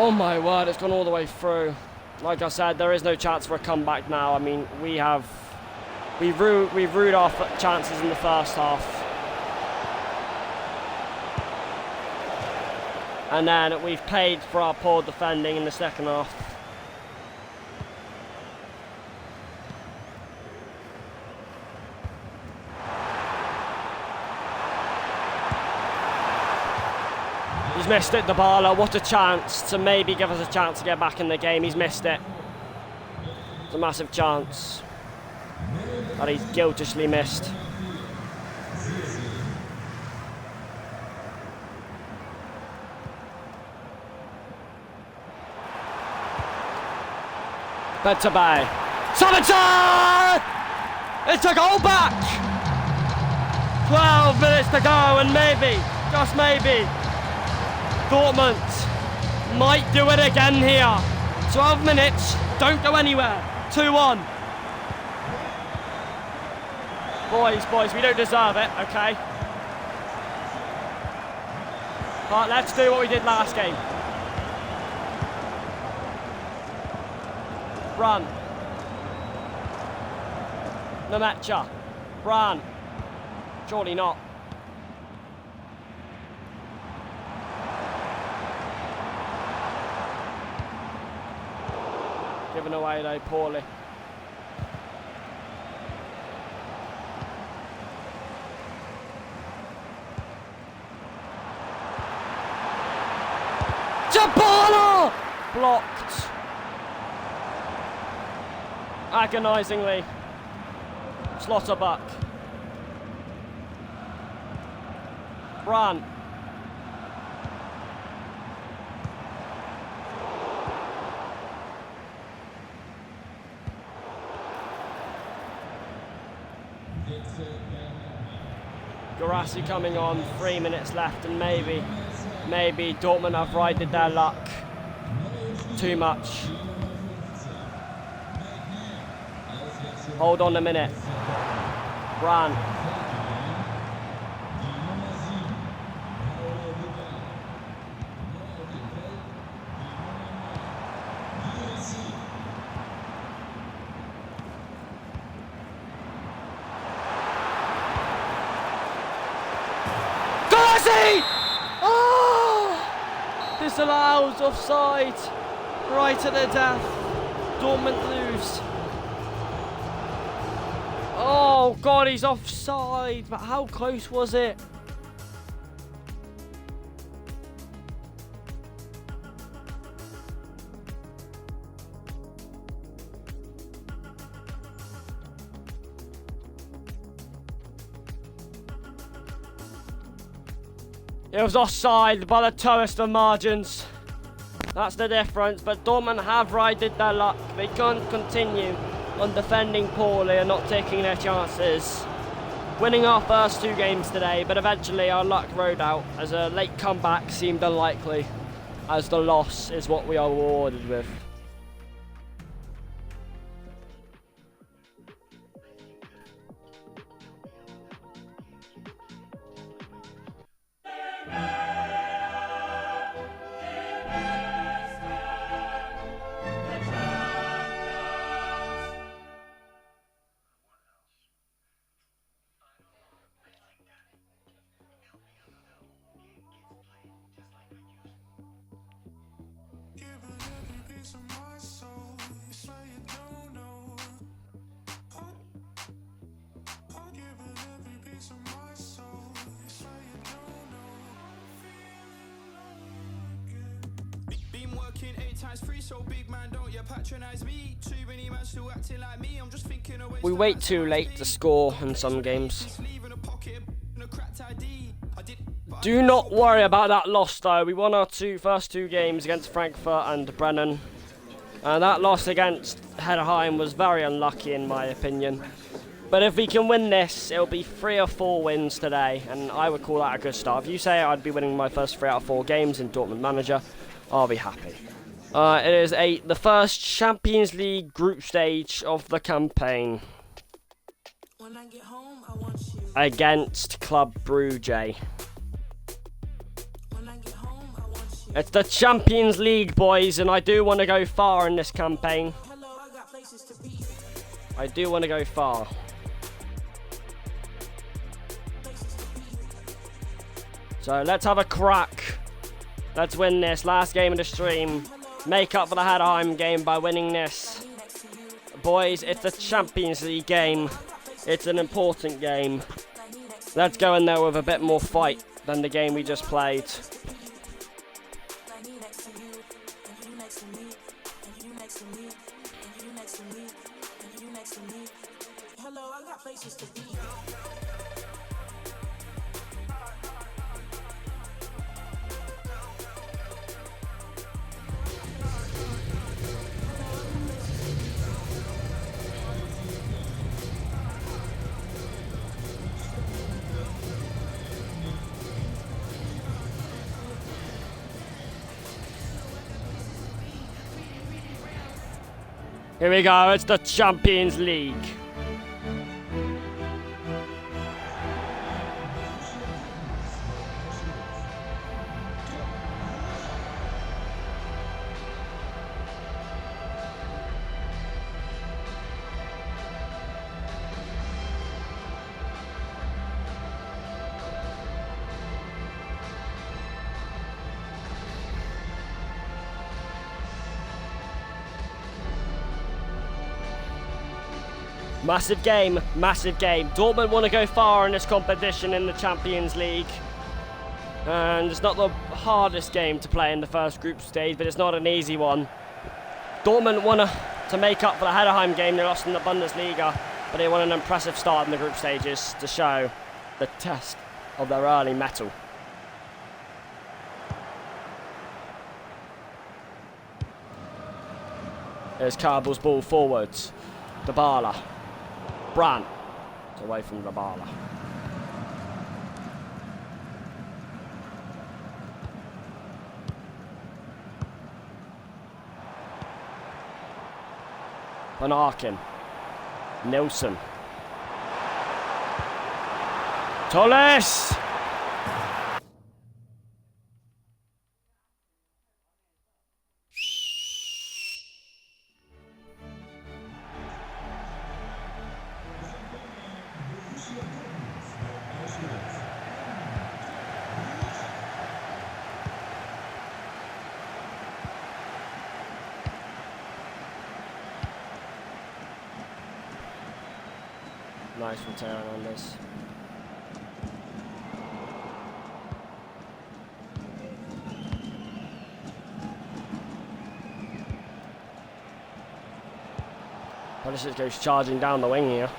Oh my word, it's gone all the way through. Like I said, there is no chance for a comeback now. I mean, we've rued our chances in the first half. And then we've paid for our poor defending in the second half. He's missed it, Dybala. What a chance to maybe give us a chance to get back in the game. He's missed it. It's a massive chance that he's guiltishly missed. Benzabay. Sabitzer! It's a goal back! 12 minutes to go, and maybe, just maybe, Dortmund might do it again here. 12 minutes, don't go anywhere. 2-1. Boys, we don't deserve it, okay? Right, let's do what we did last game. Run. Nemecha. Run. Surely not. Given away though, poorly. Jabala! Blocked. Agonisingly. Slotterbuck. Run. Garassi coming on, 3 minutes left, and maybe Dortmund have ridden their luck too much. Hold on a minute. Run. Oh! Disallows, offside, right at the death. Dortmund lose. Oh God, he's offside, but how close was it? It was offside by the tourist of margins. That's the difference, but Dortmund have ridden their luck. They can't continue on defending poorly and not taking their chances. Winning our first 2 games today, but eventually our luck rode out as a late comeback seemed unlikely, as the loss is what we are rewarded with. We wait too late to score in some games. Do not worry about that loss though. We won our first two games against Frankfurt and Brennan. And that loss against Hedderheim was very unlucky in my opinion. But if we can win this, it'll be 3 or 4 wins today, and I would call that a good start. If you say I'd be winning my first 3 out of 4 games in Dortmund Manager, I'll be happy. It is the first Champions League group stage of the campaign against Club Brugge. It's the Champions League, boys, and I do want to go far in this campaign. I do want to go far. So let's have a crack. Let's win this last game of the stream. Make up for the Hedderheim game by winning this. Boys, it's a Champions League game. It's an important game. Let's go in there with a bit more fight than the game we just played. Here we go, it's the Champions League. Massive game, massive game. Dortmund want to go far in this competition in the Champions League. And it's not the hardest game to play in the first group stage, but it's not an easy one. Dortmund want to make up for the Heidenheim game they lost in the Bundesliga, but they want an impressive start in the group stages to show the test of their early mettle. Here's Kabel's ball forwards. Dybala. Brandt. It's away from Dybala. Van Aken. Nilsson. Tolles! Nice return on this. Pulisic goes charging down the wing here.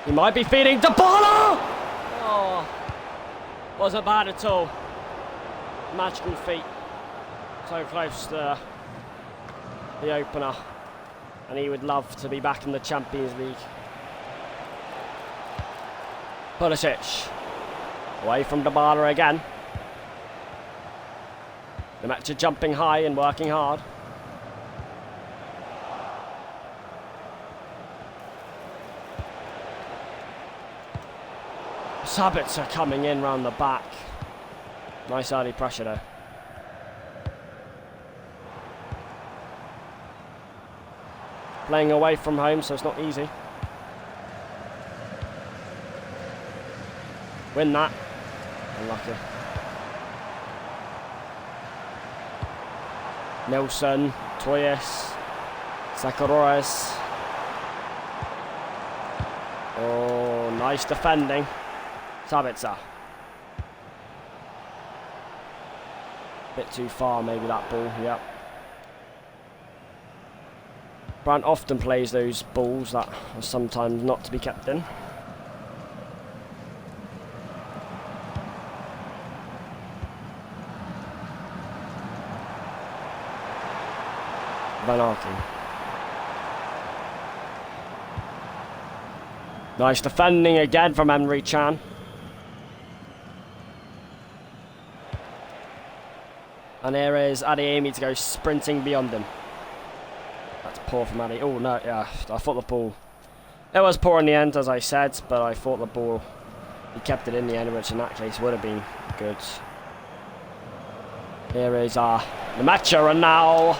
He might be feeding Dybala! Oh, wasn't bad at all. Magical feet. So close to the opener. And he would love to be back in the Champions League. Pulisic. Away from Dybala again. The match are jumping high and working hard. Sabitzer coming in round the back. Nice early pressure though. Playing away from home, so it's not easy. Win that. Unlucky. Nilsson, Toyes, Sakharores. Oh, nice defending. Sabitzer. Bit too far, maybe that ball, yep. Brandt often plays those balls that are sometimes not to be kept in. Van Aken. Nice defending again from Emre Can. And here is Adeyemi to go sprinting beyond him. That's poor from Addy. Oh no, yeah, I thought the ball... It was poor in the end, as I said, but I thought the ball... He kept it in the end, which in that case would have been good. Here is Nemacha, and now...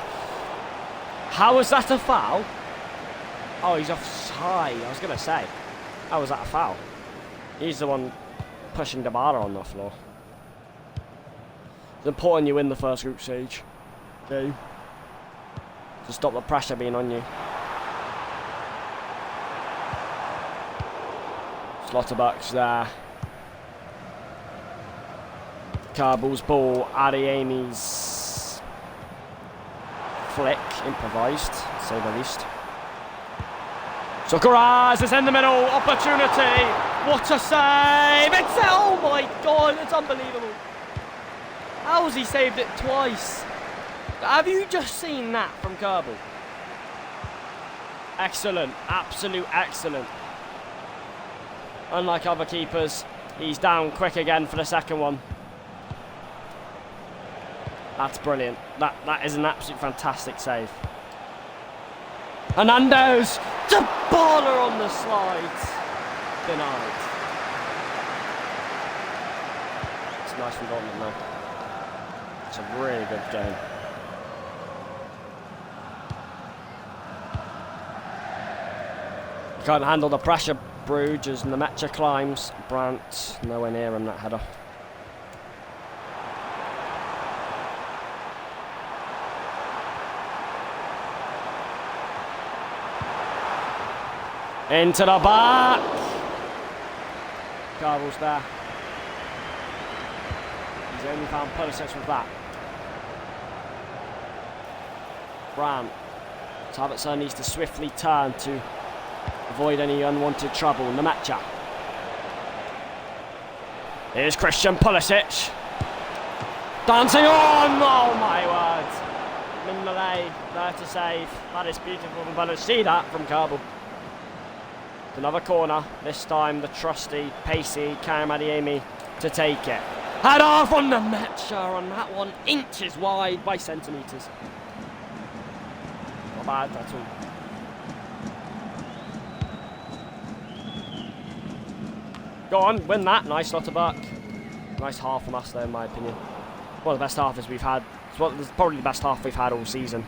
How was that a foul? Oh, he's offside, I was going to say. How was that a foul? He's the one pushing Dybala on the floor. It's important you win the first group stage game to stop the pressure being on you. Slotterbuck's there. Kabel's ball, Adeyemi's flick, improvised, to say the least. Sakharores is in the middle, opportunity, what a save, it's, oh my god, it's unbelievable. How has he saved it twice? Have you just seen that from Kabel? Excellent, absolute excellent. Unlike other keepers, he's down quick again for the second one. That's brilliant. That is an absolute fantastic save. Hernandez, Dybala on the slide. Denied. It's nice from Dortmund though. It's a really good game. Can't handle the pressure, Bruges, as Nemacha climbs. Brandt nowhere near him, that header. Into the back. Carvel's there. He's only found Pulisic with that. Brandt. Sabitzer needs to swiftly turn to avoid any unwanted trouble. Nemacha. Here's Christian Pulisic. Dancing on! Oh my word. Min-Malay there to save. That is beautiful from Pulisic. See that from Kabul. Another corner. This time the trusty, pacey Karim Adeyemi to take it. Head off on Nemacha on that one. Inches wide by centimetres. Not bad at all. Go on, win that. Nice Lauterbach. Nice half from us, though, in my opinion. One of the best halves we've had. It's probably the best half we've had all season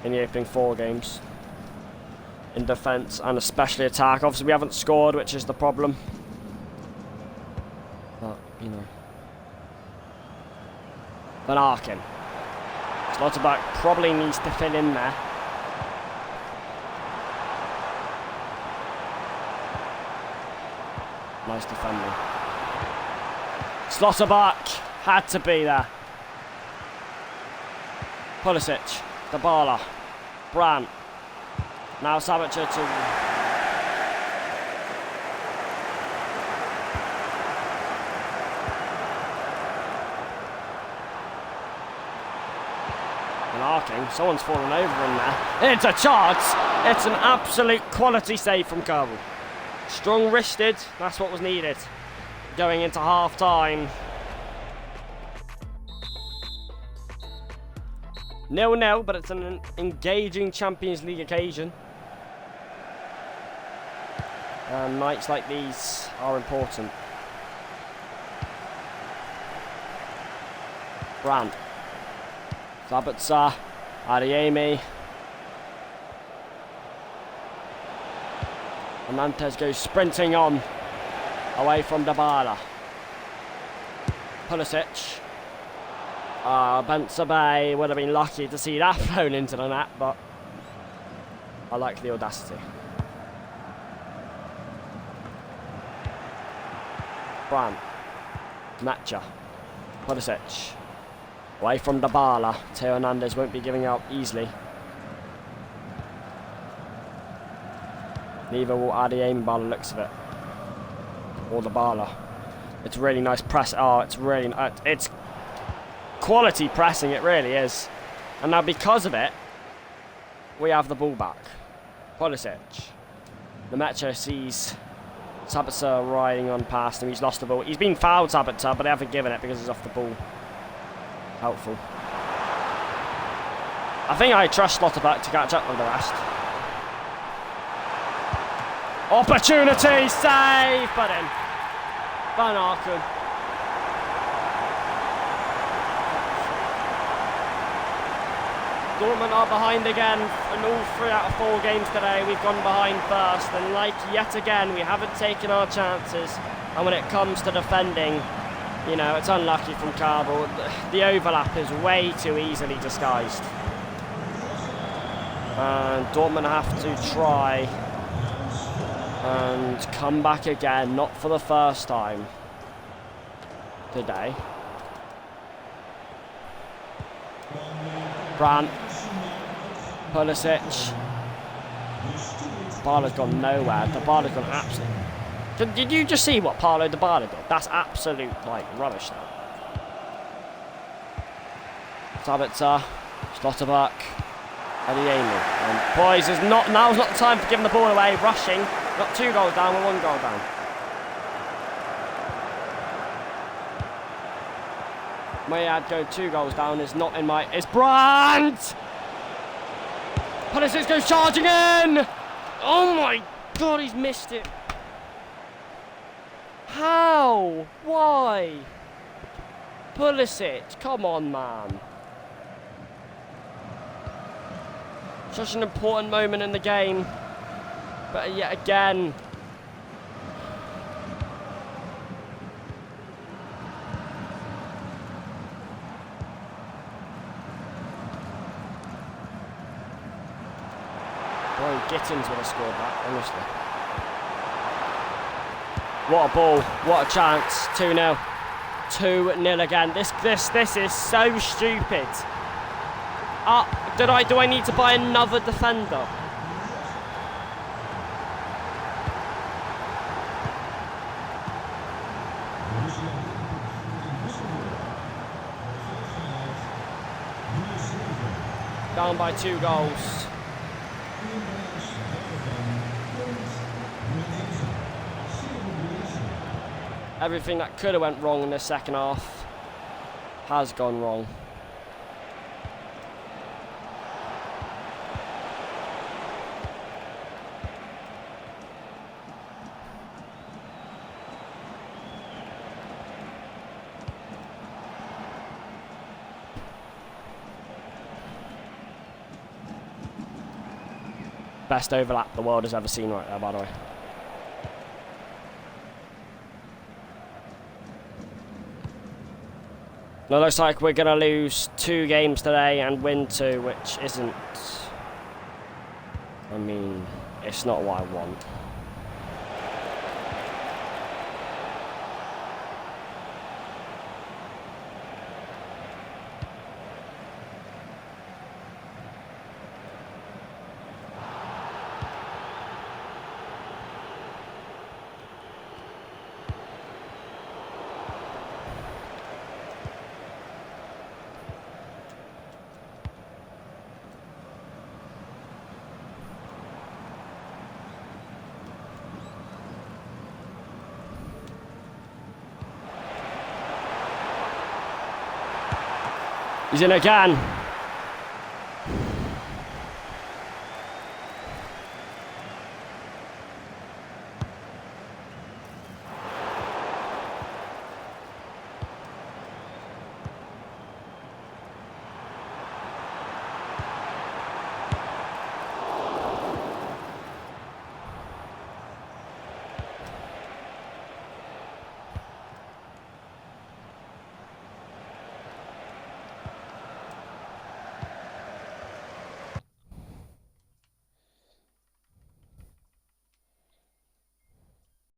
in the opening 4 games. In defence and especially attack. Obviously, we haven't scored, which is the problem. But, you know. Van Aken. Lauterbach probably needs to fill in there. Nice defending. Slotterback had to be there. Pulisic, Dybala, Brandt. Now Sabitzer to... Arking. Someone's fallen over in there. It's a chance. It's an absolute quality save from Kabul. Strong wristed, that's what was needed. Going into half time. 0-0, but it's an engaging Champions League occasion. And nights like these are important. Brandt. Sabitzer. Adeyemi. Hernandez goes sprinting on, away from Dybala. Pulisic. Bensabay would have been lucky to see that flown into the net, but I like the audacity. Brandt. Nacha. Pulisic. Away from Dybala. Theo Hernandez won't be giving up easily. Neither will Adeyemi by the looks of it. Or Dybala. It's really nice press. Oh, it's really... it's quality pressing, it really is. And now because of it, we have the ball back. Pulisic. Nemacha sees Sabitzer riding on past him. He's lost the ball. He's been fouled, Sabitzer, but they haven't given it because he's off the ball. Helpful. I think I trust Lauterbach to catch up with the rest. Opportunity, save, but in. Van Aken. Dortmund are behind again, and all 3 out of 4 games today we've gone behind first, and like yet again we haven't taken our chances, and when it comes to defending, you know, it's unlucky from Kabul. The overlap is way too easily disguised. And Dortmund have to try and come back again, not for the first time today. Brandt. Pulisic. Dybala's gone nowhere. Dybala's gone absolutely... Did you just see what Paulo Dybala did? That's absolute, like, rubbish now. Sabitzer, Slotterback, Adeyemi. And boys, now's not the time for giving the ball away, rushing. Got 2 goals down, we're 1 goal down. Mayad going 2 goals down is not in my... It's Brandt! Pulisic goes charging in! Oh my god, he's missed it. How? Why? Pulisic, come on, man. Such an important moment in the game. But yet again... Boy, Gittins would have scored that, honestly. What a ball. What a chance. 2-0. 2-0 again. This is so stupid. Do I need to buy another defender? Down by 2 goals. Everything that could have went wrong in the second half has gone wrong. Best overlap the world has ever seen right there, by the way. Now, looks like we're going to lose 2 games today and win 2, which isn't... I mean, it's not what I want. He's in again.